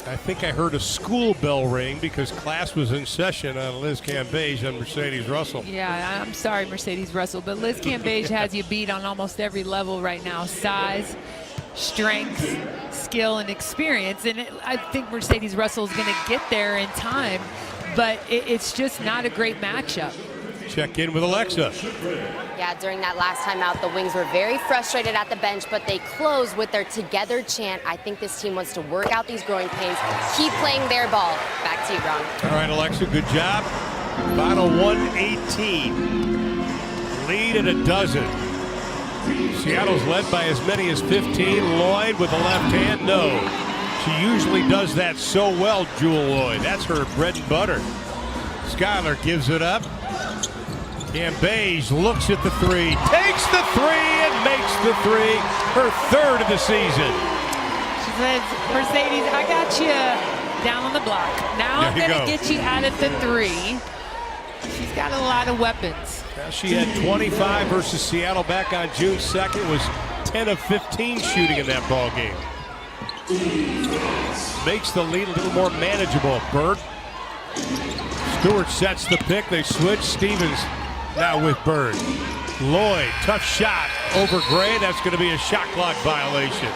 I think I heard a school bell ring because class was in session on Liz Cambage and Mercedes Russell. Yeah, I'm sorry, Mercedes Russell, but Liz Cambage has you beat on almost every level right now. Size, strength, skill, and experience. And I think Mercedes Russell is going to get there in time, but it's just not a great matchup. Check in with Alexa. Yeah, during that last time out, the Wings were very frustrated at the bench, but they closed with their together chant. I think this team wants to work out these growing pains, keep playing their ball. Back to you, Ron. All right, Alexa, good job. Final 118. Lead at a dozen. Seattle's led by as many as 15. Lloyd with the left hand, no. She usually does that so well, Jewel Lloyd. That's her bread and butter. Skylar gives it up. Cambage looks at the three, takes the three, and makes the three, her third of the season. She says, Mercedes, I got you down on the block. Now I'm going to get you out of the three. She's got a lot of weapons. Now she had 25 versus Seattle back on June 2nd, was 10 of 15 shooting in that ball game. Makes the lead a little more manageable. Bird. Stewart sets the pick. They switch. Stevens now with Bird. Lloyd, tough shot over Gray. That's going to be a shot clock violation.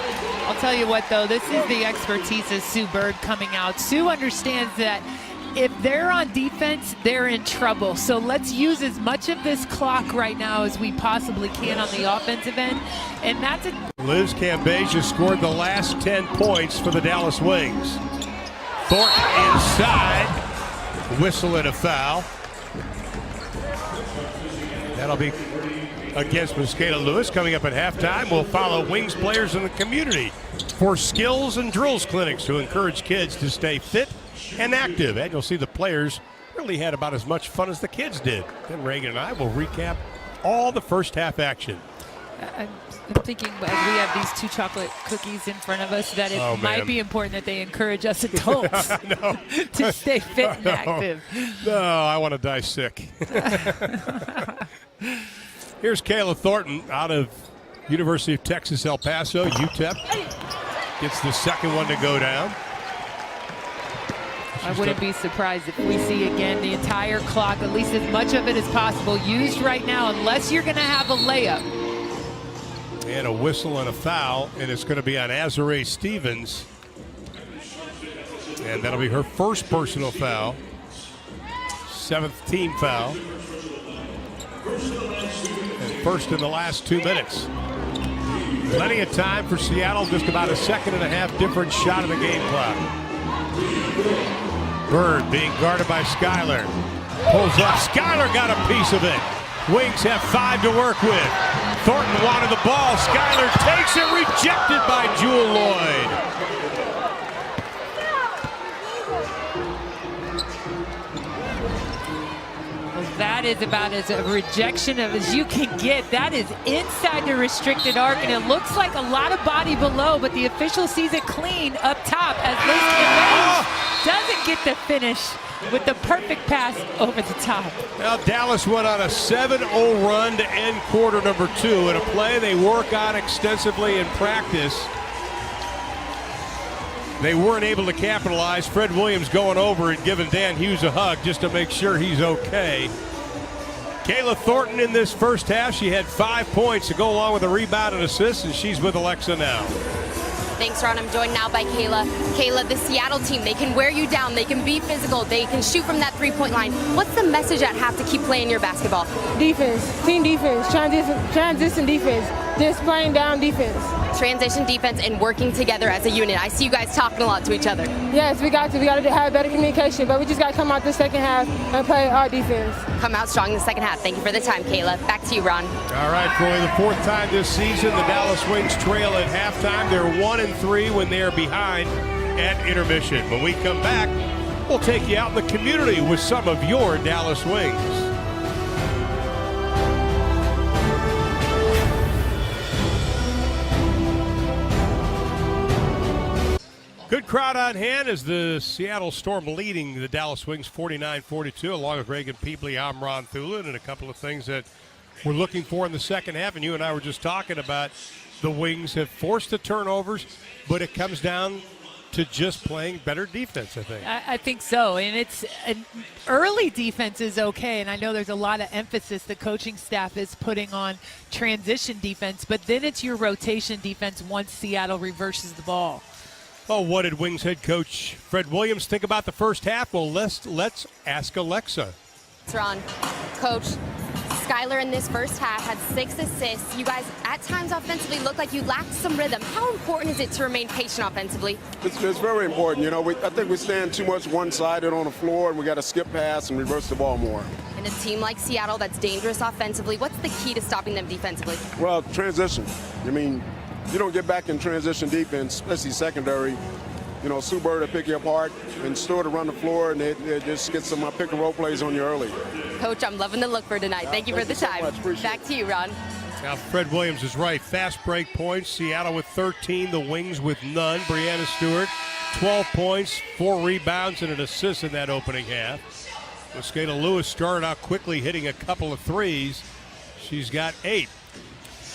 I'll tell you what, though, this is the expertise of Sue Bird coming out. Sue understands that if they're on defense, they're in trouble. So let's use as much of this clock right now as we possibly can on the offensive end. And that's it. Liz Cambage has scored the last 10 points for the Dallas Wings. Thornton inside. Whistle and a foul. That'll be against Miskayla Lewis. Coming up at halftime, we'll follow Wings players in the community for skills and drills clinics to encourage kids to stay fit and active. And you'll see the players really had about as much fun as the kids did. Then Reagan and I will recap all the first half action. I'm thinking as we have these 2 chocolate cookies in front of us that it might be important that they encourage us adults to stay fit and active. No, I want to die sick. Here's Kayla Thornton out of University of Texas, El Paso, UTEP. Gets the second one to go down. I wouldn't be surprised if we see again the entire clock, at least as much of it as possible, used right now, unless you're going to have a layup. And a whistle and a foul, and it's going to be on Azurá Stevens. And that'll be her first personal foul. 7th team foul. And first in the last 2 minutes. Plenty of time for Seattle, just about a second and a half different shot of the game clock. Bird being guarded by Skyler. Pulls up, Skyler got a piece of it. Wings have 5 to work with. Thornton wanted the ball, Skyler takes it, rejected by Jewel Lloyd. That is about as a rejection of as you can get. That is inside the restricted arc, and it looks like a lot of body below, but the official sees it clean up top as Liz Cambage doesn't get the finish with the perfect pass over the top. Now Dallas went on a 7-0 run to end quarter number 2 in a play they work on extensively in practice. They weren't able to capitalize. Fred Williams going over and giving Dan Hughes a hug just to make sure he's okay. Kayla Thornton in this first half, she had 5 points to go along with a rebound and assist, and she's with Alexa now. Thanks, Ron. I'm joined now by Kayla. Kayla, the Seattle team, they can wear you down. They can be physical. They can shoot from that three-point line. What's the message at half to keep playing your basketball? Defense, team defense, transition defense, just playing down defense. Transition defense and working together as a unit. I see you guys talking a lot to each other. Yes, we got to have better communication, but we just got to come out the second half and play our defense. Come out strong in the second half. Thank you for the time, Kayla. Back to you, Ron. All right, for the 4th time this season, the Dallas Wings trail at halftime. They're 1-3 when they are behind at intermission. When we come back, we'll take you out in the community with some of your Dallas Wings. Good crowd on hand as the Seattle Storm leading the Dallas Wings 49-42, along with Reagan Peebley, I'm Ron Thulin, and a couple of things that we're looking for in the second half. And you and I were just talking about the Wings have forced the turnovers, but it comes down to just playing better defense, I think. I think so, and it's an early defense is okay, and I know there's a lot of emphasis the coaching staff is putting on transition defense, but then it's your rotation defense once Seattle reverses the ball. Oh, what did Wings head coach Fred Williams think about the first half? Well, let's ask Alexa. Ron, Coach, Skyler in this first half had 6 assists. You guys at times offensively looked like you lacked some rhythm. How important is it to remain patient offensively? It's very important. You know, I think we stand too much one-sided on the floor, and we got to skip pass and reverse the ball more. In a team like Seattle that's dangerous offensively, what's the key to stopping them defensively? Well, transition. I mean, you don't get back in transition defense, especially secondary. You know, Sue Bird will pick you apart and Stewart to run the floor, and they just get some pick-and-roll plays on you early. Coach, I'm loving the look for tonight. Thank you for the time. Back to you, Ron. Now, Fred Williams is right. Fast break points. Seattle with 13, the Wings with none. Breanna Stewart, 12 points, 4 rebounds, and an assist in that opening half. Mosqueda Lewis started out quickly, hitting a couple of threes. She's got 8.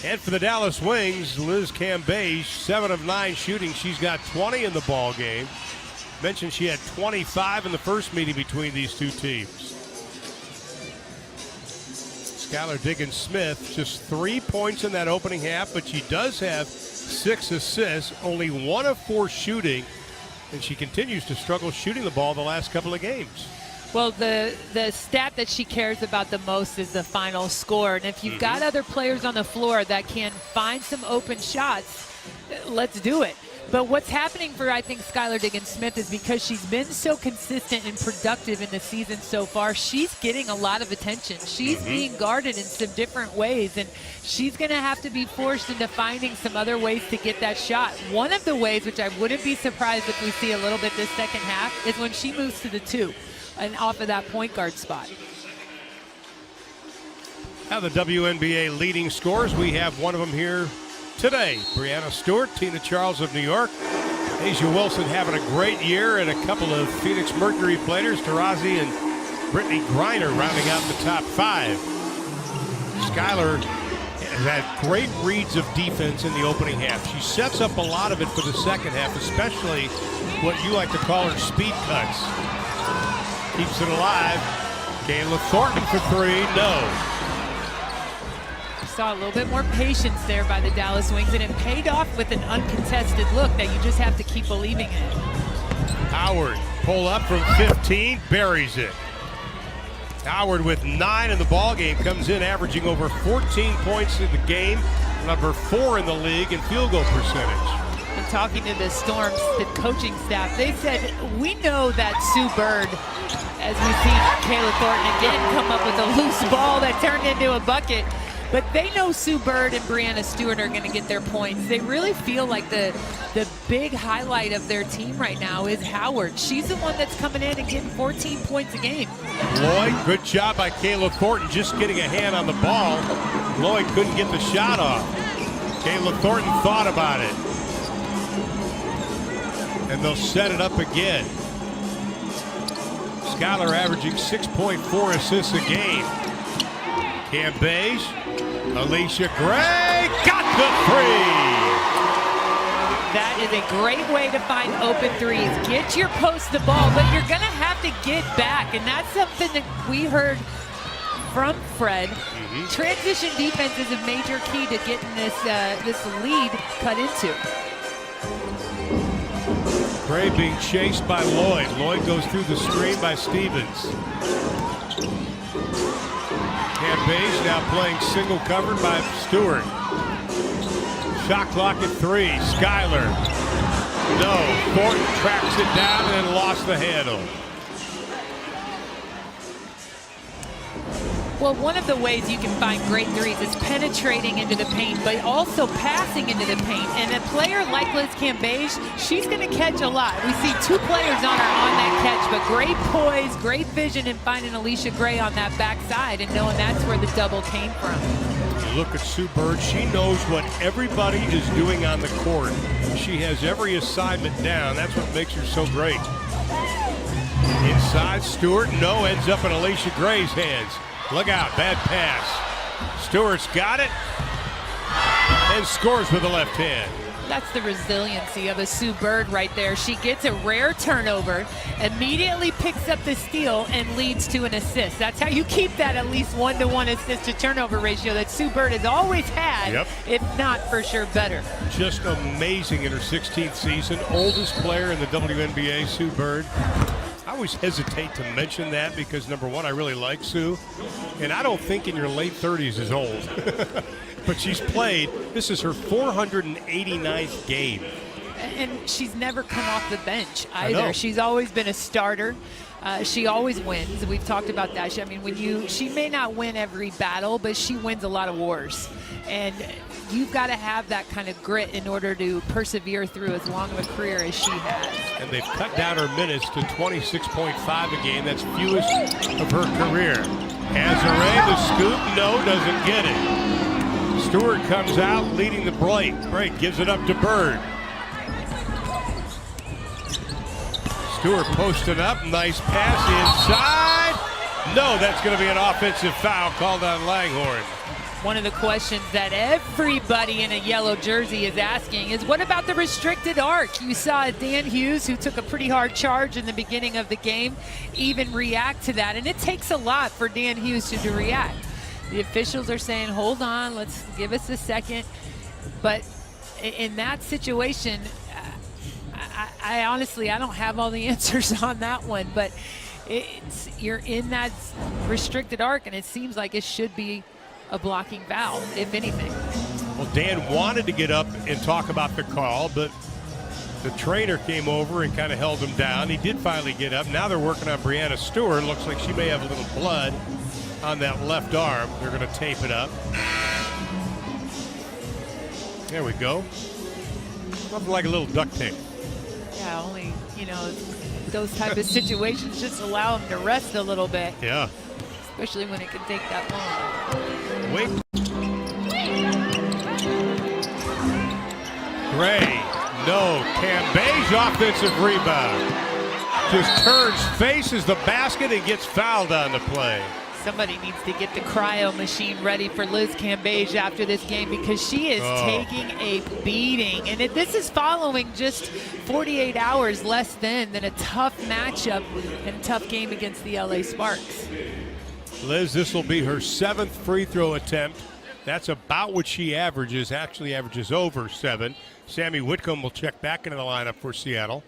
And for the Dallas Wings, Liz Cambage, 7 of 9 shooting. She's got 20 in the ball game. Mentioned she had 25 in the first meeting between these two teams. Skylar Diggins-Smith, just 3 points in that opening half, but she does have 6 assists, only 1 of 4 shooting, and she continues to struggle shooting the ball the last couple of games. Well, the stat that she cares about the most is the final score. And if you've got other players on the floor that can find some open shots, let's do it. But what's happening for, I think, Skylar Diggins-Smith is because she's been so consistent and productive in the season so far, she's getting a lot of attention. She's being guarded in some different ways, and she's going to have to be forced into finding some other ways to get that shot. One of the ways, which I wouldn't be surprised if we see a little bit this second half, is when she moves to the 2. And off of that point guard spot. Now the WNBA leading scorers, we have one of them here today. Breanna Stewart, Tina Charles of New York. Asia Wilson having a great year, and a couple of Phoenix Mercury players, Taurasi and Brittany Griner, rounding out the top 5. Skylar has had great reads of defense in the opening half. She sets up a lot of it for the second half, especially what you like to call her speed cuts. Keeps it alive. Kayla Thornton for 3, no. Saw a little bit more patience there by the Dallas Wings, and it paid off with an uncontested look that you just have to keep believing in. Howard, pull up from 15, buries it. Howard with 9 in the ball game, comes in averaging over 14 points in the game, number 4 in the league in field goal percentage. And talking to the Storm's the coaching staff, they said, we know that Sue Bird, as we see Kayla Thornton again come up with a loose ball that turned into a bucket, but they know Sue Bird and Brianna Stewart are going to get their points. They really feel like the big highlight of their team right now is Howard. She's the one that's coming in and getting 14 points a game. Lloyd, good job by Kayla Thornton just getting a hand on the ball. Lloyd couldn't get the shot off. Kayla Thornton thought about it. And they'll set it up again. Skylar averaging 6.4 assists a game. Cam Beige, Alicia Gray, got the three! That is a great way to find open threes. Get your post the ball, but you're going to have to get back. And that's something that we heard from Fred. Transition defense is a major key to getting this lead cut into. Gray being chased by Lloyd. Lloyd goes through the screen by Stevens. Cam Beige now playing single covered by Stewart. Shot clock at 3. Skylar. No. Thornton tracks it down and then lost the handle. Well, one of the ways you can find great threes is penetrating into the paint, but also passing into the paint. And a player like Liz Cambage, she's going to catch a lot. We see 2 players on her on that catch, but great poise, great vision in finding Alicia Gray on that backside and knowing that's where the double came from. Look at Sue Bird. She knows what everybody is doing on the court. She has every assignment down. That's what makes her so great. Inside, Stewart, no, ends up in Alicia Gray's hands. Look out, bad pass. Stewart's got it and scores with the left hand. That's the resiliency of a Sue Bird right there. She gets a rare turnover, immediately picks up the steal, and leads to an assist. That's how you keep that at least 1-to-1 assist to turnover ratio that Sue Bird has always had, if not for sure better. Just amazing in her 16th season. Oldest player in the WNBA, Sue Bird. I always hesitate to mention that because, number one, I really like Sue. And I don't think in your late 30s is old. But she's played. This is her 489th game. And she's never come off the bench either. She's always been a starter. She always wins. We've talked about that. She may not win every battle, but she wins a lot of wars. And you've got to have that kind of grit in order to persevere through as long of a career as she has. And they've cut down her minutes to 26.5 a game. That's fewest of her career. Azare, the scoop, no, doesn't get it. Stewart comes out leading the break. Gives it up to Bird. Stewart posted up, nice pass inside. No, that's going to be an offensive foul called on Langhorne. One of the questions that everybody in a yellow jersey is asking is, what about the restricted arc? You saw Dan Hughes, who took a pretty hard charge in the beginning of the game, even react to that. And it takes a lot for Dan Hughes to react. The officials are saying, hold on, let's give us a second. But in that situation, I honestly, I don't have all the answers on that one. But you're in that restricted arc, and it seems like it should be a blocking foul, if anything. Well, Dan wanted to get up and talk about the call, but the trainer came over and kind of held him down. He did finally get up. Now they're working on Brianna Stewart. Looks like she may have a little blood on that left arm. They're going to tape it up. There we go. Something like a little duct tape. Yeah, only, those type of situations just allow them to rest a little bit. Yeah. Especially when it can take that long. Wait. Gray, no. Cambage offensive rebound. Just turns, faces the basket, and gets fouled on the play. Somebody needs to get the cryo machine ready for Liz Cambage after this game, because she is taking a beating. And this is following just 48 hours less than a tough matchup and a tough game against the LA Sparks. Liz, this will be her 7th free throw attempt. That's about what she averages, actually averages over 7. Sammy Whitcomb will check back into the lineup for Seattle.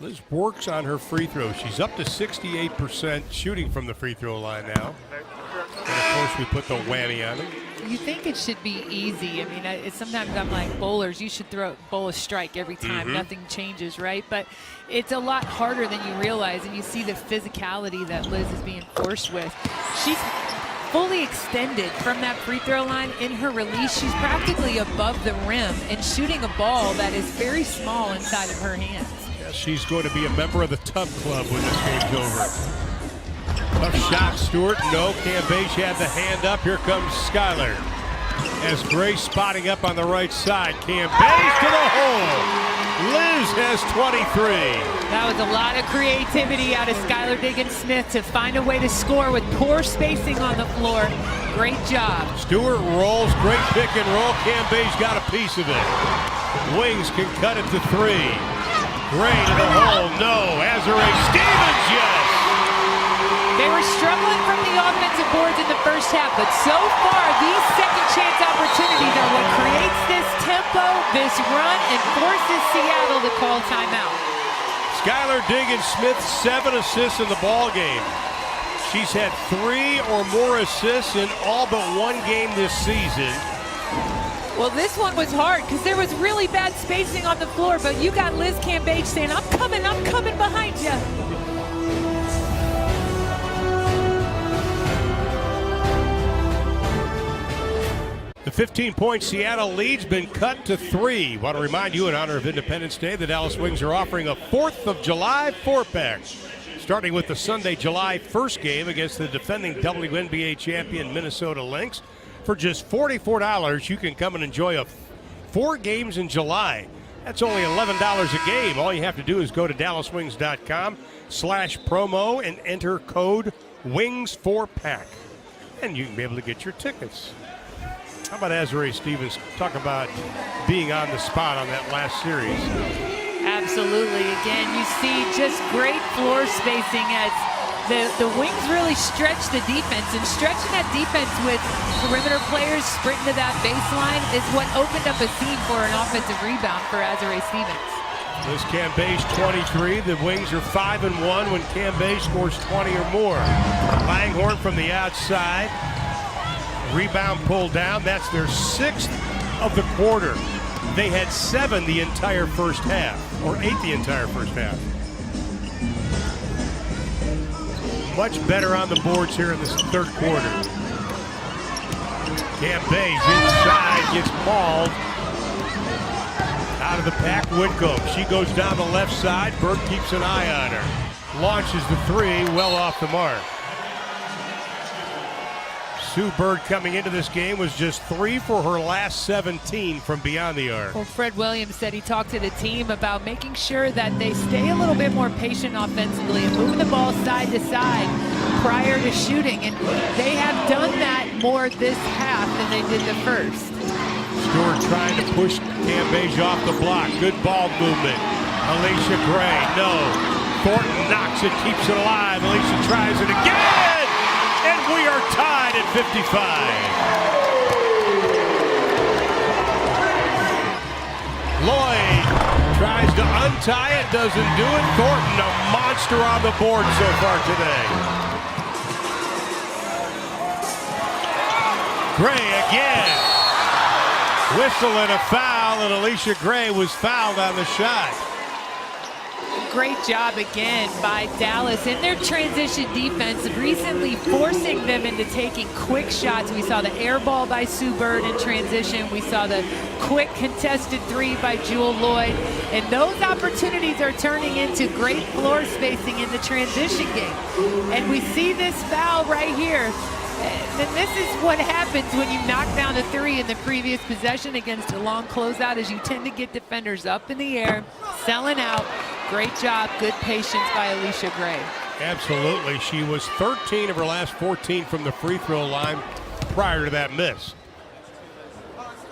Liz works on her free throw. She's up to 68% shooting from the free throw line now. And of course, we put the whammy on it. you think it should be easy. I mean, sometimes I'm like, bowlers, you should bowl a strike every time. Nothing changes, right? But it's a lot harder than you realize, and you see the physicality that Liz is being forced with. She's fully extended from that free throw line. In her release, she's practically above the rim and shooting a ball that is very small inside of her hands. Yeah, she's going to be a member of the Tub Club when this game's over. Tough shot, Stewart. No, Cambage had the hand up. Here comes Skylar. As Gray spotting up on the right side. Cambage to the hole. Liz has 23. That was a lot of creativity out of Skylar Diggins-Smith to find a way to score with poor spacing on the floor. Great job. Stewart rolls. Great pick and roll. Cambage got a piece of it. Wings can cut it to 3. Gray to the hole. No. Azuré Stevens, yes. They were struggling from the offensive boards in the first half, but so far, these second chance opportunities are what creates this tempo, this run, and forces Seattle to call timeout. Skylar Diggins-Smith, 7 assists in the ball game. She's had 3 or more assists in all but 1 game this season. Well, this one was hard because there was really bad spacing on the floor, but you got Liz Cambage saying, I'm coming behind you. The 15-point Seattle lead's been cut to 3. Want to remind you, in honor of Independence Day, the Dallas Wings are offering a 4th of July 4-pack. Starting with the Sunday, July 1st game against the defending WNBA champion Minnesota Lynx. For just $44, you can come and enjoy 4 games in July. That's only $11 a game. All you have to do is go to dallaswings.com/promo and enter code WINGS4PACK. And you can be able to get your tickets. How about Azuré Stevens? Talk about being on the spot on that last series. Absolutely. Again, you see just great floor spacing as the Wings really stretch the defense, and stretching that defense with perimeter players sprinting to that baseline is what opened up a seam for an offensive rebound for Azuré Stevens. Liz Cambage 23. The Wings are 5-1 when Cambage scores 20 or more. Langhorn from the outside. Rebound pulled down. That's their 6th of the quarter. They had 7 the entire first half, or 8 the entire first half. Much better on the boards here in this third quarter. Cambage inside, gets mauled. Out of the pack, Whitcomb. She goes down the left side. Bird keeps an eye on her. Launches the 3, well off the mark. Sue Bird coming into this game was just 3 for her last 17 from beyond the arc. Well, Fred Williams said he talked to the team about making sure that they stay a little bit more patient offensively and moving the ball side to side prior to shooting. And they have done that more this half than they did the first. Stewart trying to push Cambage off the block. Good ball movement. Alicia Gray, no. Thornton knocks it, keeps it alive. Alicia tries it again! And we are tied at 55. Lloyd tries to untie it, doesn't do it. Thornton, a monster on the board so far today. Gray again. Whistle and a foul, and Alicia Gray was fouled on the shot. Great job again by Dallas in their transition defense, recently forcing them into taking quick shots. We saw the air ball by Sue Bird in transition. We saw the quick contested 3 by Jewel Lloyd. And those opportunities are turning into great floor spacing in the transition game. And we see this foul right here. And this is what happens when you knock down a 3 in the previous possession against a long closeout, is you tend to get defenders up in the air, selling out. Great job, good patience by Alicia Gray. Absolutely. She was 13 of her last 14 from the free throw line prior to that miss.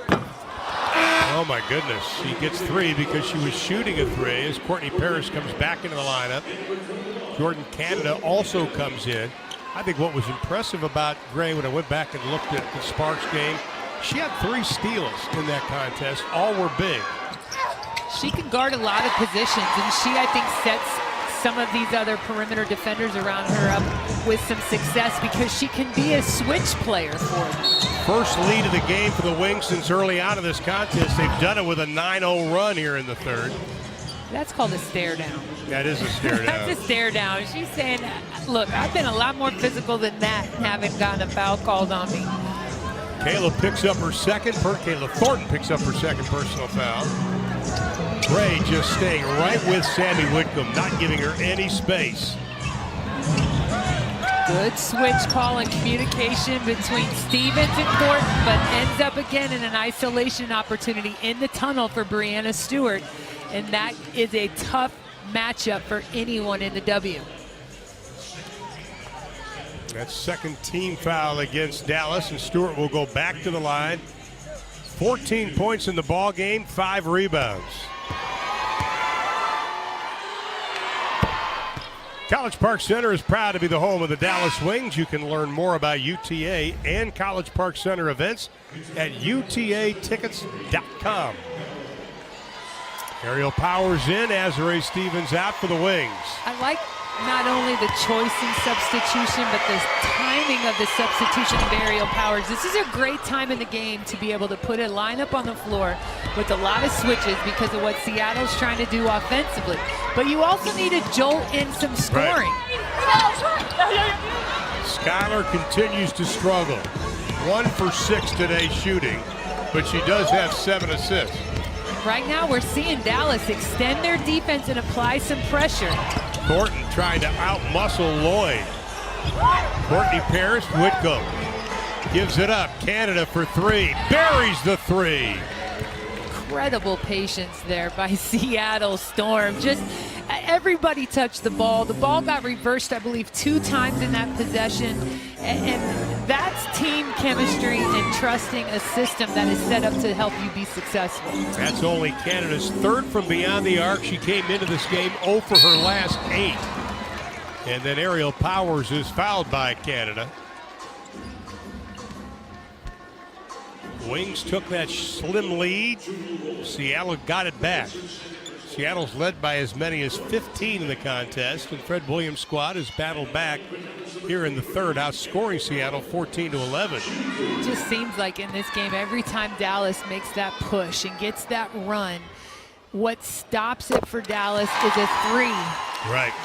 Oh my goodness. She gets 3 because she was shooting a 3 as Courtney Parrish comes back into the lineup. Jordan Canada also comes in. I think what was impressive about Gray when I went back and looked at the Sparks game, she had 3 steals in that contest. All were big. She can guard a lot of positions, and she, I think, sets some of these other perimeter defenders around her up with some success because she can be a switch player for them. First lead of the game for the Wings since early on in this contest. They've done it with a 9-0 run here in the third. That's called a stare down. That is a stare down. That's a stare down. She's saying, look, I've been a lot more physical than that and haven't gotten a foul called on me. Kayla picks up her second. Kayla Thornton picks up her second personal foul. Gray just staying right with Sammy Whitcomb, not giving her any space. Good switch call and communication between Stevens and Thornton, but ends up again in an isolation opportunity in the tunnel for Breanna Stewart. And that is a tough matchup for anyone in the W. That's second team foul against Dallas, and Stewart will go back to the line. 14 points in the ball game, 5 rebounds. College Park Center is proud to be the home of the Dallas Wings. You can learn more about UTA and College Park Center events at utatickets.com. Ariel Powers in, Azare Stevens out for the Wings. I like not only the choice in substitution, but the timing of the substitution of Ariel Powers. This is a great time in the game to be able to put a lineup on the floor with a lot of switches because of what Seattle's trying to do offensively. But you also need to jolt in some scoring. Skylar continues to struggle. 1 for 6 today shooting, but she does have 7 assists. Right now we're seeing Dallas extend their defense and apply some pressure. Thornton trying to out-muscle Lloyd. Courtney Paris, Whitcomb gives it up. Canada for 3, buries the 3. Incredible patience there by Seattle Storm. Just everybody touched the ball. The ball got reversed, I believe, 2 times in that possession. And that's team chemistry and trusting a system that is set up to help you be successful. That's only Canada's 3rd from beyond the arc. She came into this game 0 for her last 8. And then Ariel Powers is fouled by Canada. Wings took that slim lead. Seattle got it back. Seattle's led by as many as 15 in the contest, and Fred Williams' squad has battled back here in the third, outscoring Seattle 14-11. It just seems like in this game, every time Dallas makes that push and gets that run, what stops it for Dallas is a 3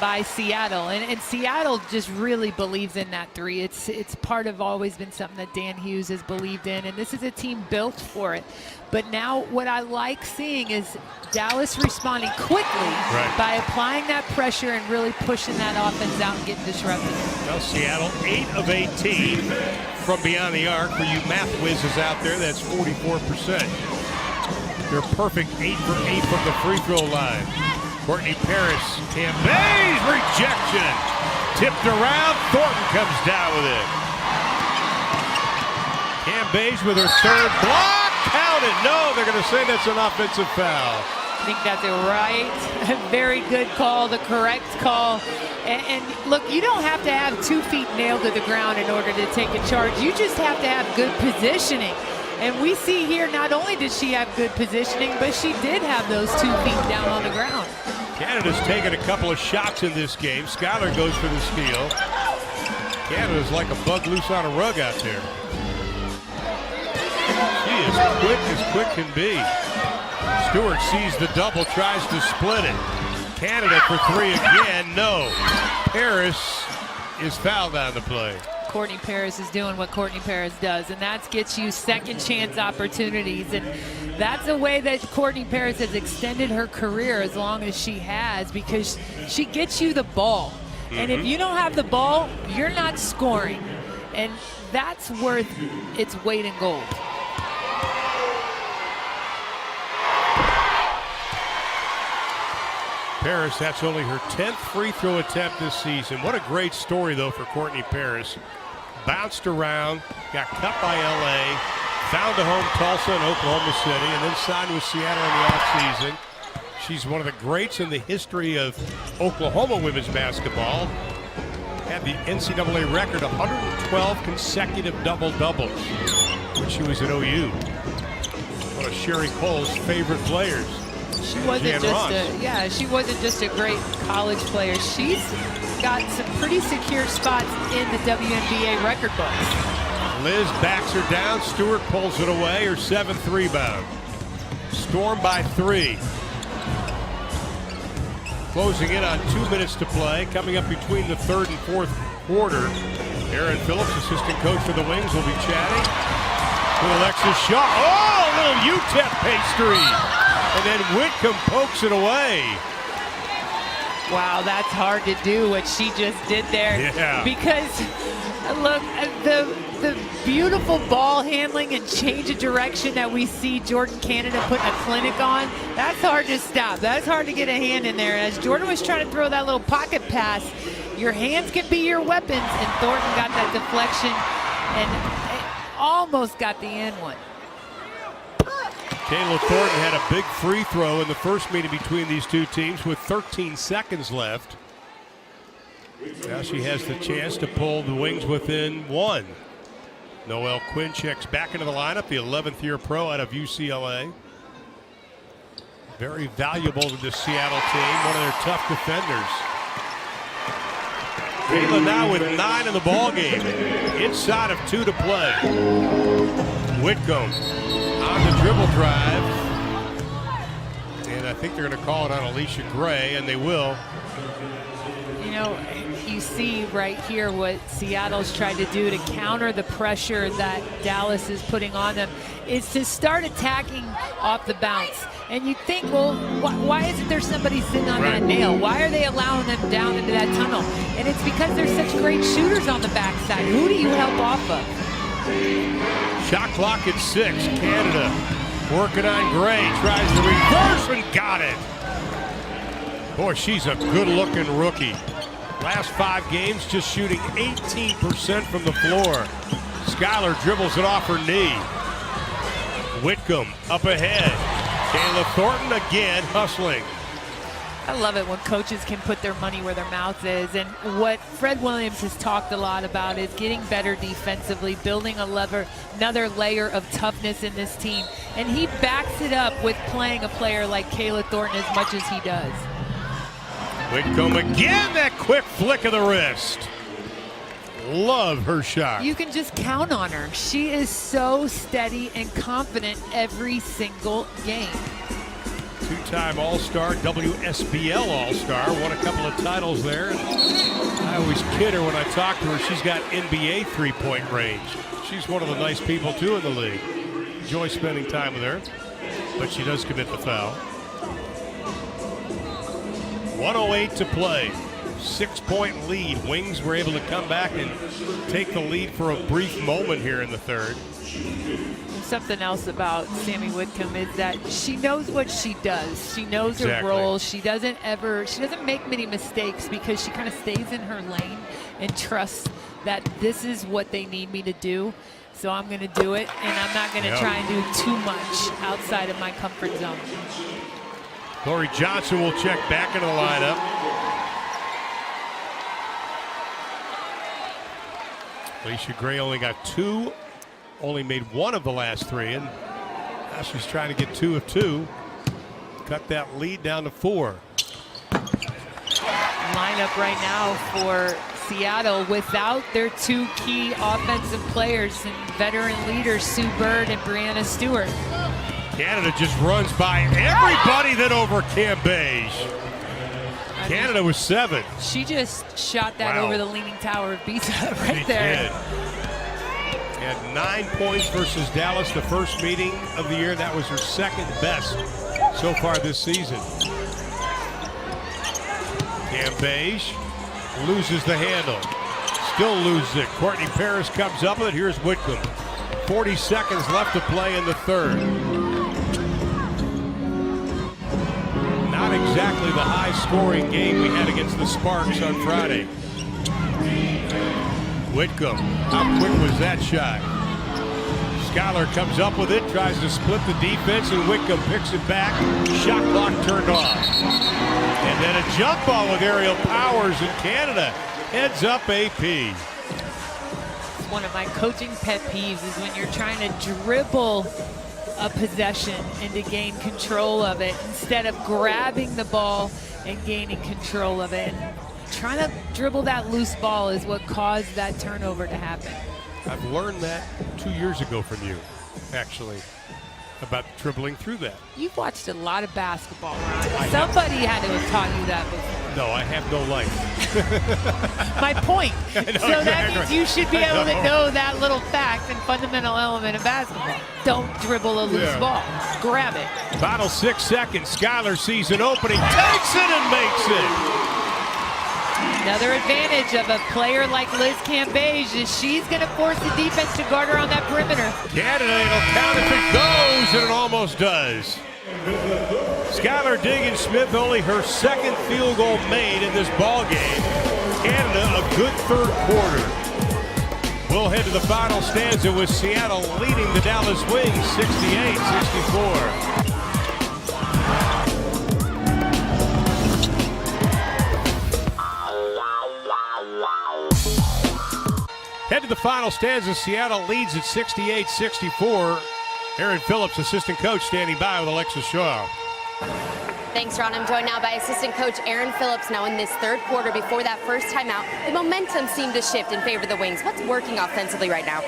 by Seattle. And Seattle just really believes in that 3. It's part of always been something that Dan Hughes has believed in, and this is a team built for it. But now what I like seeing is Dallas responding quickly by applying that pressure and really pushing that offense out and getting disrupted. Well, Seattle 8 of 18 from beyond the arc. For you math whizzes out there, that's 44%. They're perfect 8 for 8 from the free throw line. Courtney Paris, Cambay's rejection. Tipped around, Thornton comes down with it. Cambay's with her 3rd block. Count it. No, they're going to say that's an offensive foul. I think that's a very good call, the correct call. And look, you don't have to have 2 feet nailed to the ground in order to take a charge. You just have to have good positioning. And we see here, not only did she have good positioning, but she did have those 2 feet down on the ground. Canada's taken a couple of shots in this game. Skylar goes for the steal. Canada's like a bug loose on a rug out there. She is quick can be. Stewart sees the double, tries to split it. Canada for 3 again, no. Paris is fouled on the play. Courtney Paris is doing what Courtney Paris does, and that gets you second chance opportunities. And that's a way that Courtney Paris has extended her career as long as she has, because she gets you the ball. And if you don't have the ball, you're not scoring. And that's worth its weight in gold. Paris, that's only her 10th free throw attempt this season. What a great story, though, for Courtney Paris. Bounced around, got cut by LA, found a home Tulsa and Oklahoma City, and then signed with Seattle in the offseason. She's one of the greats in the history of Oklahoma women's basketball. Had the NCAA record 112 consecutive double-doubles when she was at OU. One of Sherry Cole's favorite players. She wasn't she wasn't just a great college player. She's got some pretty secure spots in the WNBA record books. Liz backs her down. Stewart pulls it away. Her 7th rebound. Storm by 3. Closing in on 2 minutes to play. Coming up between the 3rd and 4th quarter. Aaron Phillips, assistant coach for the Wings, will be chatting with Alexis Shaw. Oh, a little UTEP pastry. And then Whitcomb pokes it away. Wow, that's hard to do what she just did there. Yeah. Because, look, the beautiful ball handling and change of direction that we see Jordan Canada putting a clinic on, that's hard to stop. That's hard to get a hand in there. As Jordan was trying to throw that little pocket pass, your hands can be your weapons, and Thornton got that deflection and almost got the end one. Kayla Thornton had a big free throw in the first meeting between these two teams with 13 seconds left. Now she has the chance to pull the Wings within 1. Noelle Quinn checks back into the lineup, the 11th year pro out of UCLA. Very valuable to the Seattle team, one of their tough defenders. Kayla now with 9 in the ball game, inside of 2 to play. Whitcomb on the dribble drive, and I think they're going to call it on Alicia Gray, and they will. You know, you see right here what Seattle's tried to do to counter the pressure that Dallas is putting on them is to start attacking off the bounce. And you think, well, why isn't there somebody sitting on that nail? Why are they allowing them down into that tunnel? And it's because there's such great shooters on the backside. Who do you help off of? Shot clock at 6. Canada working on Gray. Tries the reverse and got it. Boy, she's a good-looking rookie. Last 5 games, just shooting 18% from the floor. Skylar dribbles it off her knee. Whitcomb up ahead. Kayla Thornton again hustling. I love it when coaches can put their money where their mouth is. And what Fred Williams has talked a lot about is getting better defensively, building another layer of toughness in this team. And he backs it up with playing a player like Kayla Thornton as much as he does. Whitcomb again, that quick flick of the wrist. Love her shot. You can just count on her. She is so steady and confident every single game. 2-time All-Star, WSBL All-Star, won a couple of titles there. I always kid her when I talk to her. She's got NBA three-point range. She's one of the nice people, too, in the league. Enjoy spending time with her, but she does commit the foul. 1:08 to play. 6-point lead. Wings were able to come back and take the lead for a brief moment here in the third. Something else about Sammy Whitcomb is that she knows what she does. She knows her role. She doesn't make many mistakes because she kind of stays in her lane and trusts that this is what they need me to do. So I'm going to do it, and I'm not going to try and do too much outside of my comfort zone. Lori Johnson will check back into the lineup. Alicia Gray only got 2, only made 1 of the last 3, and now she's trying to get 2 of 2. Cut that lead down to 4. Lineup right now for Seattle without their 2 key offensive players and veteran leaders, Sue Bird and Brianna Stewart. Canada just runs by everybody that overcame Beige. Canada was 7. She just shot that over the Leaning Tower of Pisa right there. Did. Had 9 points versus Dallas the first meeting of the year. That was her 2nd best so far this season. Cam Beige loses the handle. Still loses it. Courtney Paris comes up with it. Here's Whitcomb. 40 seconds left to play in the third. Not exactly the high-scoring game we had against the Sparks on Friday. Whitcomb, how quick was that shot? Skylar comes up with it, tries to split the defense, and Whitcomb picks it back. Shot clock turned off. And then a jump ball with Aerial Powers, and Canada heads up AP. One of my coaching pet peeves is when you're trying to dribble a possession and to gain control of it instead of grabbing the ball and gaining control of it. And trying to dribble that loose ball is what caused that turnover to happen. I've learned that 2 years ago from you, actually, about dribbling through that. You've watched a lot of basketball, Ron. Somebody had to have taught you that before. No, I have no life. My point. Know, so that means you should be able to know that little fact and fundamental element of basketball. Don't dribble a loose ball. Grab it. Final 6 seconds. Skylar sees an opening, takes it and makes it. Another advantage of a player like Liz Cambage is she's going to force the defense to guard her on that perimeter. Canada, it'll count if it goes, and it almost does. Skylar Diggins-Smith, only her second field goal made in this ball game. Canada, a good third quarter. We'll head to the final stanza with Seattle leading the Dallas Wings 68-64. Head to the final stanza. Seattle leads at 68-64. Aaron Phillips, assistant coach, standing by with Alexis Shaw. Thanks, Ron. I'm joined now by assistant coach Aaron Phillips. Now in this third quarter, before that first timeout, the momentum seemed to shift in favor of the Wings. What's working offensively right now?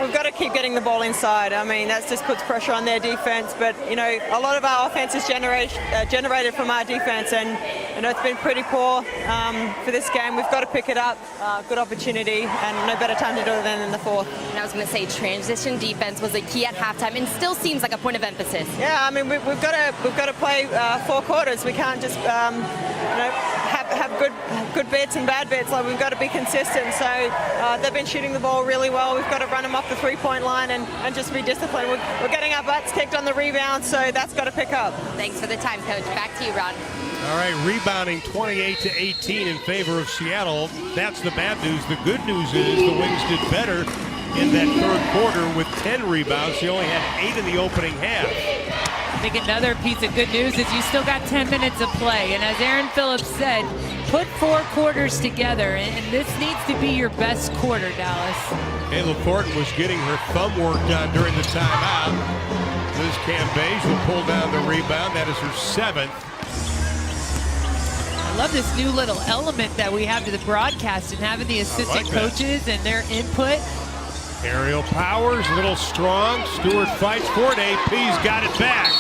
We've got to keep getting the ball inside. I mean, that just puts pressure on their defense. But, you know, a lot of our offense is generated from our defense. And, you know, it's been pretty poor for this game. We've got to pick it up. Good opportunity. And no better time to do it than in the fourth. And I was going to say transition defense was a key at halftime and still seems like a point of emphasis. Yeah, I mean, we've got to play 4 quarters. We can't just, you know, have good bits and bad bits. Like, we've got to be consistent. So they've been shooting the ball really well. We've got to run them off the three-point line and just be disciplined. We're getting our butts kicked on the rebound, so that's got to pick up. Thanks for the time, Coach. Back to you, Ron. All right, rebounding 28-18 in favor of Seattle. That's the bad news. The good news is the Wings did better in that third quarter with 10 rebounds. They only had 8 in the opening half. I think another piece of good news is you still got 10 minutes of play. And as Aaron Phillips said, put 4 quarters together. And this needs to be your best quarter, Dallas. Kayla Thornton was getting her thumb work done during the timeout. Liz Cambage will pull down the rebound. That is her 7th. I love this new little element that we have to the broadcast and having the assistant coaches and their input. Aerial Powers, a little strong. Stewart fights for it. AP's got it back.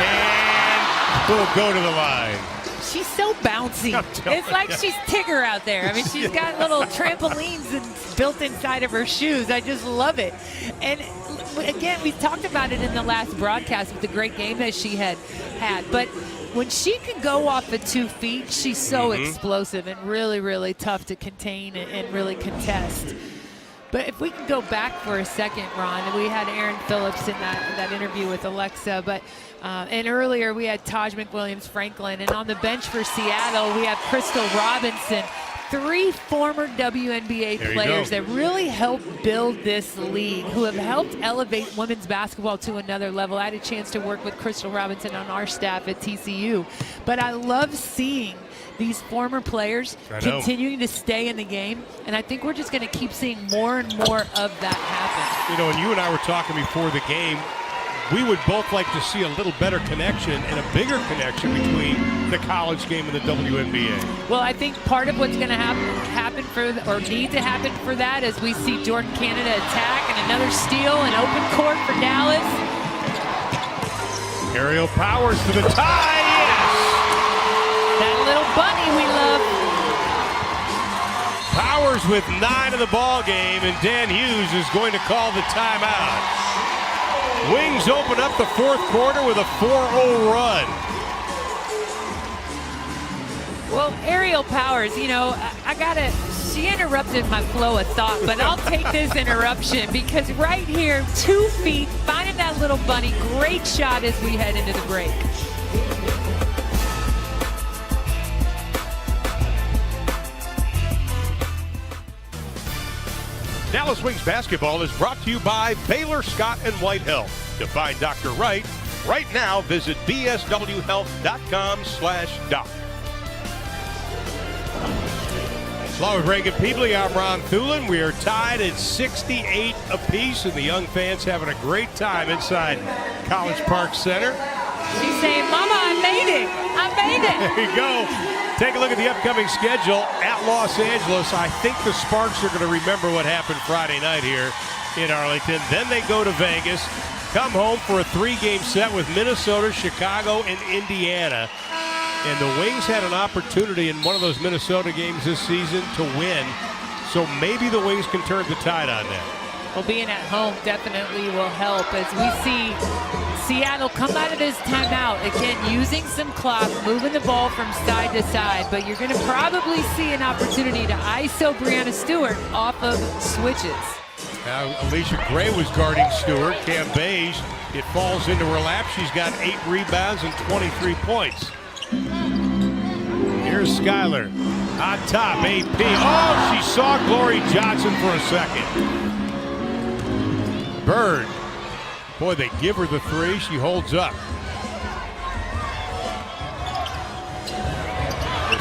And will go to the line. She's so bouncy. It's like she's Tigger out there. I mean, she's got little trampolines built inside of her shoes. I just love it. And again, we talked about it in the last broadcast with the great game that she had. But when she can go off of 2 feet, she's so explosive and really, really tough to contain and really contest. But if we can go back for a second, Ron, we had Aaron Phillips in that interview with Alexa, but and earlier we had Taj McWilliams-Franklin, and on the bench for Seattle we have Crystal Robinson, 3 former WNBA players that really helped build this league, who have helped elevate women's basketball to another level. I had a chance to work with Crystal Robinson on our staff at TCU, but I love seeing these former players continuing to stay in the game, and I think we're just going to keep seeing more and more of that happen. You know, and you and I were talking before the game, we would both like to see a little better connection and a bigger connection between the college game and the WNBA. Well, I think part of what's going to happen for, or need to happen for that, is we see Jordan Canada attack and another steal and open court for Dallas. Aerial Powers to the tie, yes! That little bunny we love. Powers with 9 in the ball game, and Dan Hughes is going to call the timeout. Wings open up the 4th quarter with a 4-0 run. Well, Aerial Powers, you know, she interrupted my flow of thought, but I'll take this interruption because right here, 2 feet, finding that little bunny, great shot as we head into the break. Dallas Wings basketball is brought to you by Baylor Scott & White Health. To find Dr. Wright, right now visit bswhealth.com/doc. Along with Reagan Peebly, I'm Ron Thulin. We are tied at 68 apiece, and the young fans having a great time inside College Park Center. She's saying, Mama, I made it. I made it. There you go. Take a look at the upcoming schedule at Los Angeles. I think the Sparks are going to remember what happened Friday night here in Arlington. Then they go to Vegas, come home for a 3-game set with Minnesota, Chicago, and Indiana. And the Wings had an opportunity in one of those Minnesota games this season to win. So maybe the Wings can turn the tide on that. Well, being at home definitely will help as we see Seattle come out of this timeout. Again, using some clock, moving the ball from side to side. But you're going to probably see an opportunity to ISO Breanna Stewart off of switches. Now, Alicia Gray was guarding Stewart. Cam Beige, it falls into her lap. She's got 8 rebounds and 23 points. Here's Skyler on top, AP. Oh, she saw Glory Johnson for a second. Bird. Boy, they give her the 3. She holds up.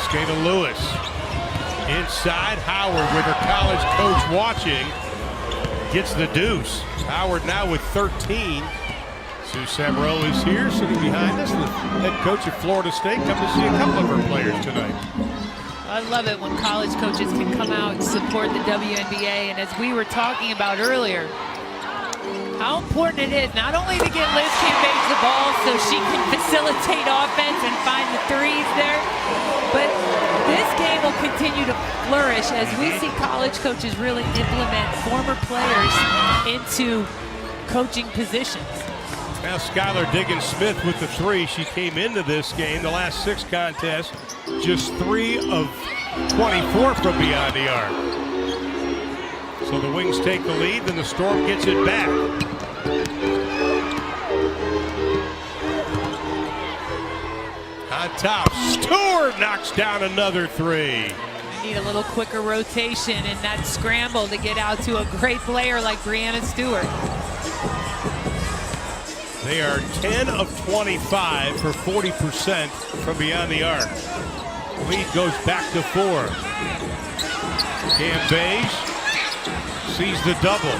Skater Lewis. Inside, Howard with her college coach watching. Gets the deuce. Howard now with 13. Sue Samro is here, sitting behind us. The head coach of Florida State. Come to see a couple of her players tonight. I love it when college coaches can come out and support the WNBA. And as we were talking about earlier, how important it is not only to get Liz Cambage the ball so she can facilitate offense and find the threes there, but this game will continue to flourish as we see college coaches really implement former players into coaching positions. Now Skylar Diggins-Smith with the 3. She came into this game, the last 6 contests, just 3 of 24 from beyond the arc. So the Wings take the lead, then the Storm gets it back. On top, Stewart knocks down another 3. Need a little quicker rotation in that scramble to get out to a great player like Breanna Stewart. They are 10 of 25 for 40% from beyond the arc. Lead goes back to 4. Cam Beige sees the double.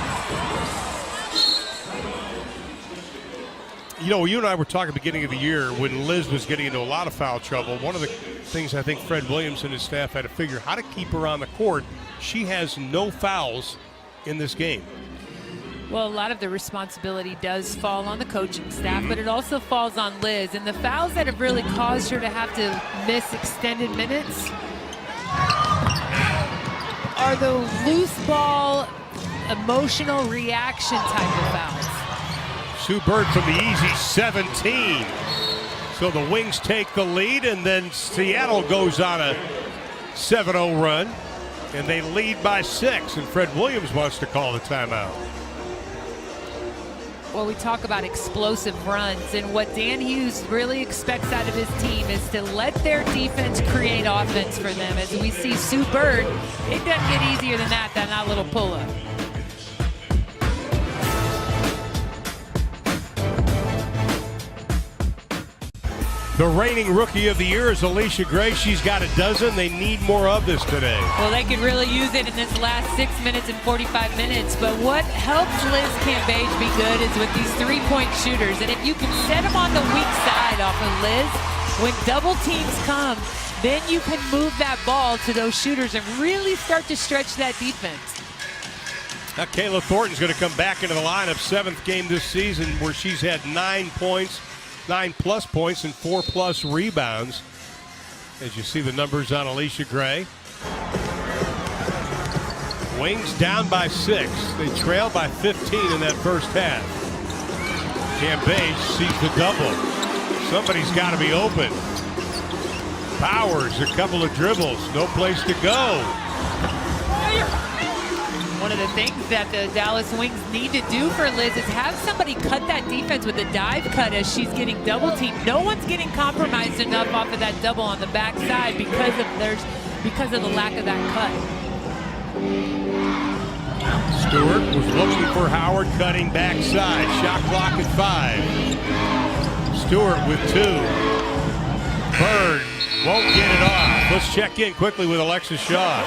You know, you and I were talking at the beginning of the year when Liz was getting into a lot of foul trouble. One of the things I think Fred Williams and his staff had to figure how to keep her on the court. She has no fouls in this game. Well, a lot of the responsibility does fall on the coaching staff, but it also falls on Liz. And the fouls that have really caused her to have to miss extended minutes are the loose ball, emotional reaction type of fouls. Sue Bird from the easy 17. So the Wings take the lead, and then Seattle goes on a 7-0 run, and they lead by 6, and Fred Williams wants to call the timeout. Well, we talk about explosive runs, and what Dan Hughes really expects out of his team is to let their defense create offense for them. As we see Sue Bird, it doesn't get easier than that little pull-up. The reigning Rookie of the Year is Alicia Gray. She's got a dozen. They need more of this today. Well, they could really use it in this last 6 minutes and 45 minutes. But what helps Liz Cambage be good is with these 3-point shooters. And if you can set them on the weak side off of Liz, when double teams come, then you can move that ball to those shooters and really start to stretch that defense. Now, Kayla Thornton's going to come back into the lineup. 7th game this season where she's had 9 points. 9+ points and 4+ rebounds. As you see the numbers on Alicia Gray. Wings down by 6. They trail by 15 in that first half. Cambage sees the double. Somebody's got to be open. Powers, a couple of dribbles. No place to go. One of the things that the Dallas Wings need to do for Liz is have somebody cut that defense with a dive cut as she's getting double teamed. No one's getting compromised enough off of that double on the backside because of the lack of that cut. Stewart was looking for Howard cutting backside. Shot clock at 5. Stewart with 2. Bird won't get it off. Let's check in quickly with Alexis Shaw.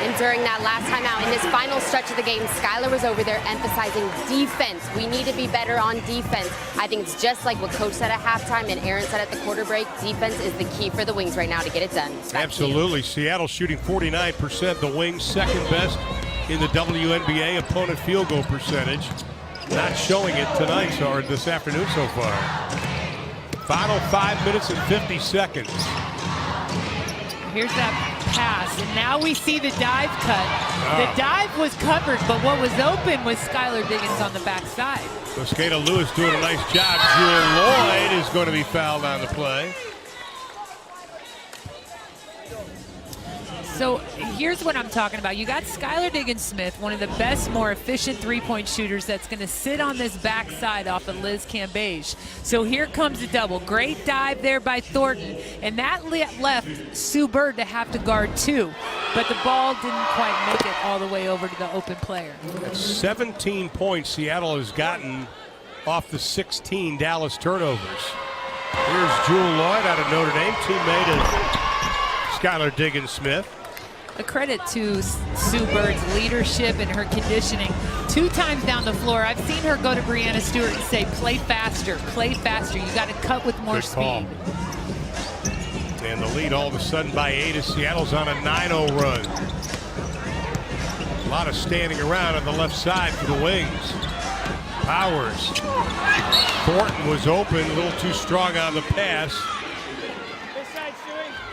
And during that last time out. In this final stretch of the game, Skylar was over there emphasizing defense. We need to be better on defense. I think it's just like what Coach said at halftime and Aaron said at the quarter break. Defense is the key for the Wings right now to get it done. Absolutely. Seattle shooting 49%. The Wings second best in the WNBA opponent field goal percentage. Not showing it tonight or this afternoon so far. Final 5 minutes and 50 seconds. Here's that pass, and now we see the dive cut. The dive was covered, but what was open was Skylar Diggins on the backside. Mosqueda Lewis doing a nice job. Jewel Lloyd is going to be fouled on the play. So here's what I'm talking about. You got Skylar Diggins-Smith, one of the best, more efficient three-point shooters that's going to sit on this backside off of Liz Cambage. So here comes the double. Great dive there by Thornton. And that left Sue Bird to have to guard two. But the ball didn't quite make it all the way over to the open player. 17 points Seattle has gotten off the 16 Dallas turnovers. Here's Jewel Lloyd out of Notre Dame, teammate of Skylar Diggins-Smith. A credit to Sue Bird's leadership and her conditioning. 2 times down the floor, I've seen her go to Breanna Stewart and say, play faster, play faster. You got to cut with more speed. And the lead all of a sudden by 8 as Seattle's on a 9-0 run. A lot of standing around on the left side for the Wings. Powers. Thornton was open, a little too strong on the pass.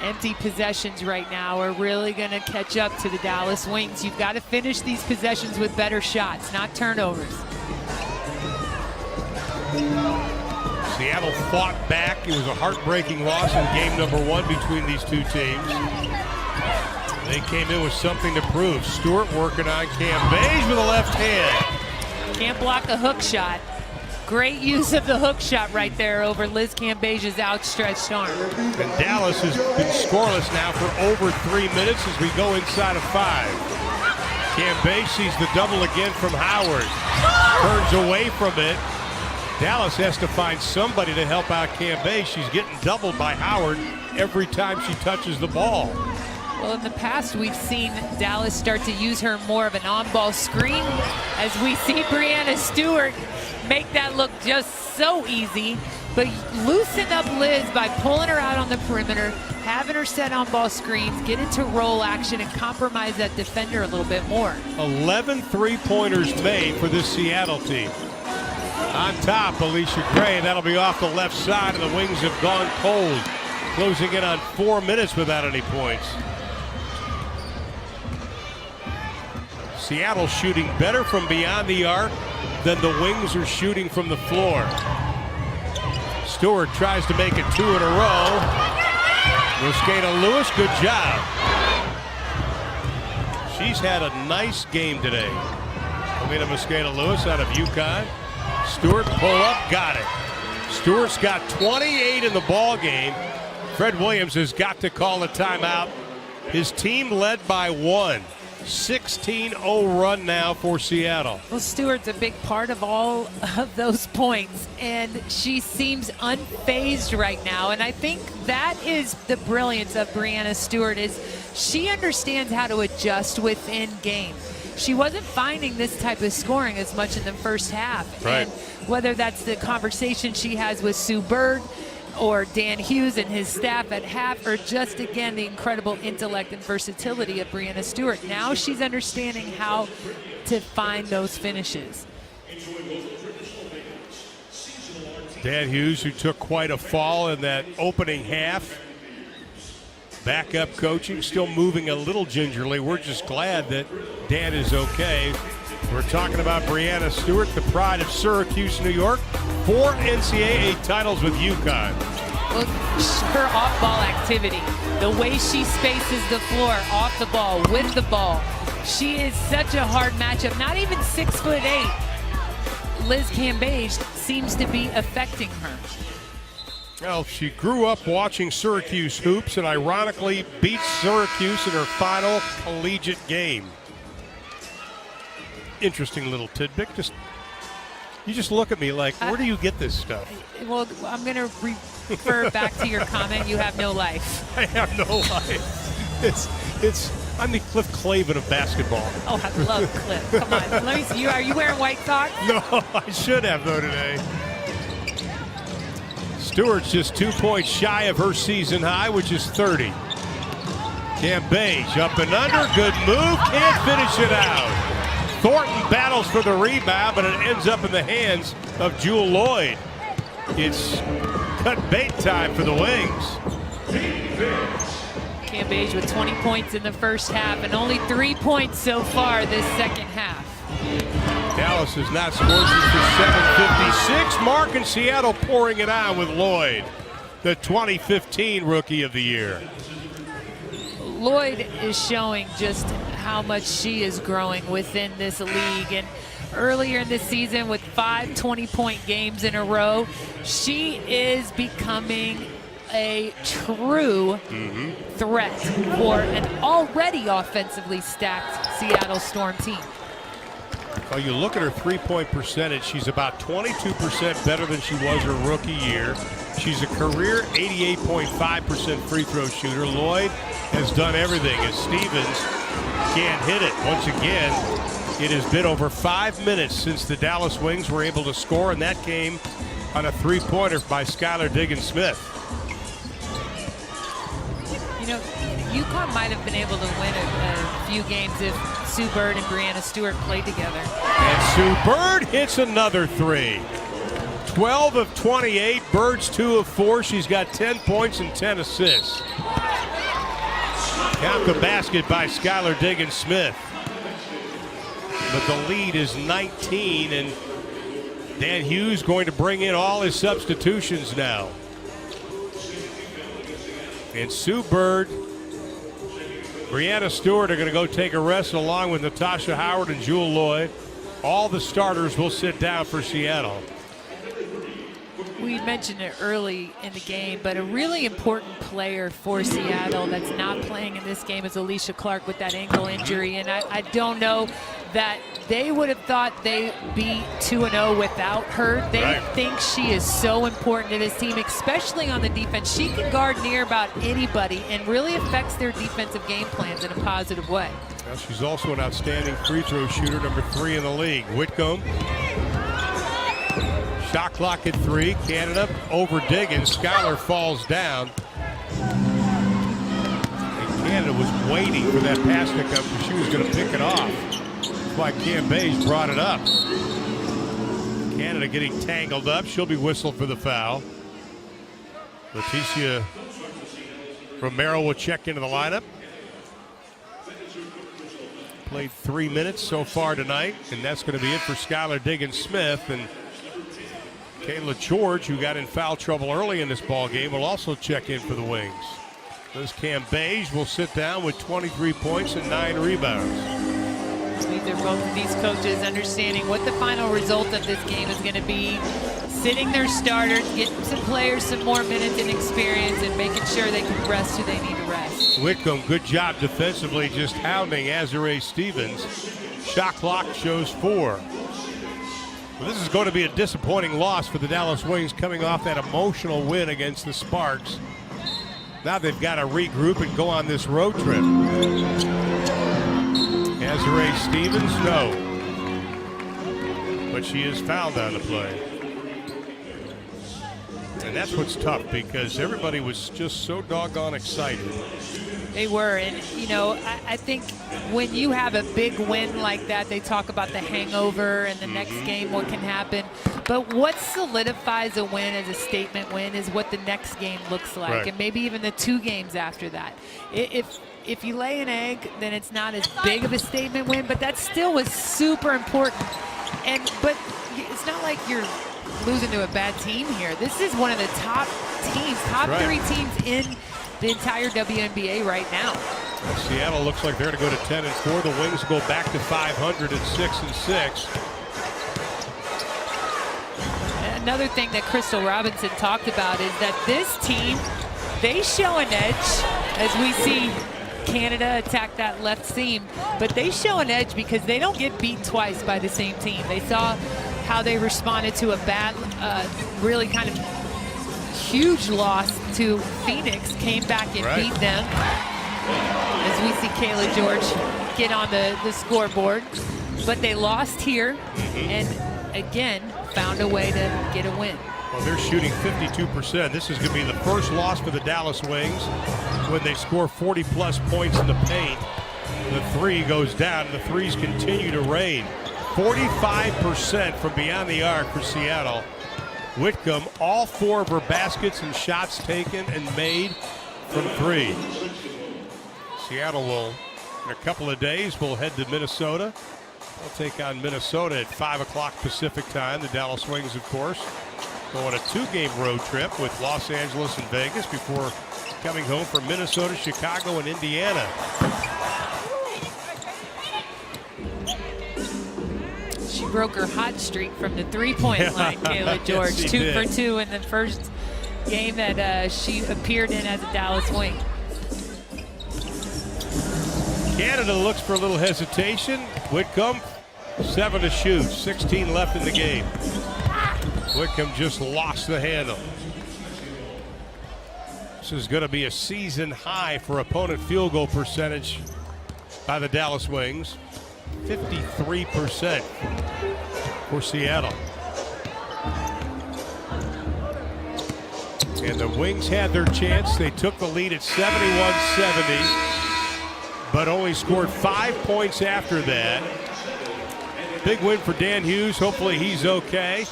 Empty possessions right now are really going to catch up to the Dallas Wings. You've got to finish these possessions with better shots, not turnovers. Seattle fought back. It was a heartbreaking loss in game number 1 between these two teams. They came in with something to prove. Stewart working on Cambage with a left hand. Can't block a hook shot. Great use of the hook shot right there over Liz Cambage's outstretched arm. And Dallas has been scoreless now for over 3 minutes as we go inside of 5. Cambage sees the double again from Howard. Turns away from it. Dallas has to find somebody to help out Cambage. She's getting doubled by Howard every time she touches the ball. Well, in the past, we've seen Dallas start to use her more of an on-ball screen as we see Breanna Stewart make that look just so easy, but loosen up Liz by pulling her out on the perimeter, having her set on-ball screens, get into roll action, and compromise that defender a little bit more. 11 three-pointers made for this Seattle team. On top, Alicia Gray, and that'll be off the left side, and the Wings have gone cold, closing in on 4 minutes without any points. Seattle shooting better from beyond the arc than the Wings are shooting from the floor. Stewart tries to make it 2 in a row. Mosqueda Lewis, good job. She's had a nice game today. Alina Mosqueda Lewis out of UConn. Stewart pull up, got it. Stewart's got 28 in the ball game. Fred Williams has got to call a timeout. His team led by 1. 16-0 run now for Seattle. Well, Stewart's a big part of all of those points, and she seems unfazed right now. And I think that is the brilliance of Breanna Stewart, is she understands how to adjust within game. She wasn't finding this type of scoring as much in the first half. Right. And whether that's the conversation she has with Sue Bird or Dan Hughes and his staff at half, or just, again, the incredible intellect and versatility of Breanna Stewart. Now she's understanding how to find those finishes. Dan Hughes, who took quite a fall in that opening half. Backup coaching, still moving a little gingerly. We're just glad that Dan is okay. We're talking about Breanna Stewart, the pride of Syracuse, New York. 4 NCAA titles with UConn. Well, her off-ball activity, the way she spaces the floor, off the ball, with the ball. She is such a hard matchup. Not even 6'8". Liz Cambage seems to be affecting her. Well, she grew up watching Syracuse hoops and ironically beat Syracuse in her final collegiate game. Interesting little tidbit. You just look at me like, where do you get this stuff? Well, I'm going to refer back to your comment. You have no life. I have no life. It's I'm the Cliff Clavin of basketball. Oh, I love Cliff. Come on. Let me see. Are you wearing white socks? No, I should have, though, today. Stewart's just 2 points shy of her season high, which is 30. Cambage up and under. Good move. Can't finish it out. Thornton battles for the rebound, but it ends up in the hands of Jewel Lloyd. It's cut bait time for the Wings. Cambage with 20 points in the first half and only 3 points so far this second half. Dallas has not scored since the 7:56 mark, and Seattle pouring it on with Lloyd, the 2015 Rookie of the Year. Lloyd is showing just how much she is growing within this league. And earlier in this season with 5 20-point games in a row, she is becoming a true threat for an already offensively stacked Seattle Storm team. Well, you look at her three-point percentage, she's about 22% better than she was her rookie year. She's a career 88.5% free throw shooter. Lloyd has done everything as Stevens can't hit it. Once again, it has been over 5 minutes since the Dallas Wings were able to score, and that came on a three-pointer by Skylar Diggins-Smith. You know, UConn might have been able to win a few games if Sue Bird and Brianna Stewart played together. And Sue Bird hits another three. 12 of 28, Bird's 2 of 4. She's got 10 points and 10 assists. Count the basket by Skylar Diggins-Smith. But the lead is 19, and Dan Hughes going to bring in all his substitutions now. And Sue Bird, Brianna Stewart are going to go take a rest along with Natasha Howard and Jewel Lloyd. All the starters will sit down for Seattle. We mentioned it early in the game, but a really important player for Seattle that's not playing in this game is Alicia Clark with that ankle injury. And I don't know that they would have thought they'd be 2-0 without her. They think she is so important to this team, especially on the defense. She can guard near about anybody and really affects their defensive game plans in a positive way. Well, she's also an outstanding free throw shooter, number 3 in the league. Whitcomb. Shot clock at 3. Canada over Diggins. Skylar falls down. And Canada was waiting for that pass to come because she was going to pick it off. That's why Cambage brought it up. Canada getting tangled up. She'll be whistled for the foul. Leticia Romero will check into the lineup. Played 3 minutes so far tonight, and that's going to be it for Skylar Diggins-Smith. And Kayla George, who got in foul trouble early in this ball game, will also check in for the Wings. Liz Cambage will sit down with 23 points and 9 rebounds. They're both of these coaches understanding what the final result of this game is going to be, sitting their starters, getting some players some more minutes and experience, and making sure they can rest who they need to rest. Whitcomb, good job defensively, just hounding Azurá Stevens. Shot clock shows 4. Well, this is going to be a disappointing loss for the Dallas Wings coming off that emotional win against the Sparks. Now they've got to regroup and go on this road trip. Azurá Stevens, no. But she is fouled on the play. And that's what's tough because everybody was just so doggone excited. They were, and you know, I think when you have a big win like that, they talk about the hangover and the next game, what can happen. But what solidifies a win as a statement win is what the next game looks like, and maybe even the 2 games after that. If you lay an egg, then it's not as big of a statement win, but that still was super important. But it's not like you're losing to a bad team here. This is one of the top teams, top 3 teams in the entire WNBA right now. Seattle looks like they're going to go to 10-4. The Wings go back to 500 at 6-6. Another thing that Crystal Robinson talked about is that this team, they show an edge as we see Canada attack that left seam, but they show an edge because they don't get beat twice by the same team. They saw how they responded to a bad, really kind of huge loss to Phoenix, came back and beat them. as we see Kayla George get on the scoreboard. But they lost here and, again, found a way to get a win. Well, they're shooting 52%. This is going to be the first loss for the Dallas Wings when they score 40-plus points in the paint. The three goes down, and the threes continue to rain. 45% from beyond the arc for Seattle. Whitcomb, all 4 of her baskets and shots taken and made from 3. Seattle will, in a couple of days, will head to Minnesota. They'll take on Minnesota at 5 o'clock Pacific time. The Dallas Wings, of course, go on a 2-game road trip with Los Angeles and Vegas before coming home from Minnesota, Chicago, and Indiana. She broke her hot streak from the three-point line, Kayla George. Yes, 2 for 2 in the first game that she appeared in as a Dallas Wing. Canada looks for a little hesitation. Whitcomb, 7 to shoot, 16 left in the game. Whitcomb just lost the handle. This is going to be a season high for opponent field goal percentage by the Dallas Wings. 53% for Seattle. And the Wings had their chance. They took the lead at 71-70, but only scored 5 points after that. Big win for Dan Hughes. Hopefully he's okay.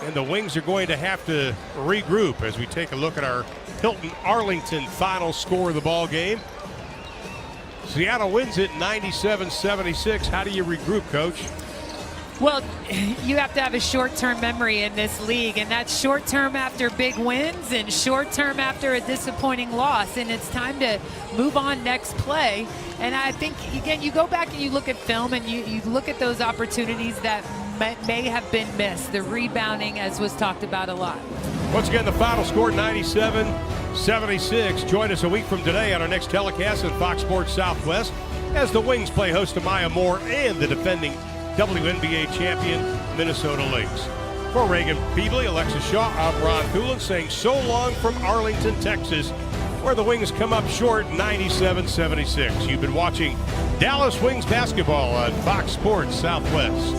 And the Wings are going to have to regroup as we take a look at our Hilton Arlington final score of the ball game. Seattle wins it 97-76. How do you regroup, Coach? Well, you have to have a short-term memory in this league, and that's short-term after big wins and short-term after a disappointing loss, and it's time to move on next play. And I think, again, you go back and you look at film and you look at those opportunities that may have been missed, the rebounding, as was talked about a lot. Once again, the final score 97-76. Join us a week from today on our next telecast at Fox Sports Southwest as the Wings play host to Maya Moore and the defending WNBA champion Minnesota Lynx. For Reagan Peebley, Alexis Shaw, I'm Ron Thulin saying so long from Arlington, Texas, where the Wings come up short 97-76. You've been watching Dallas Wings basketball on Fox Sports Southwest.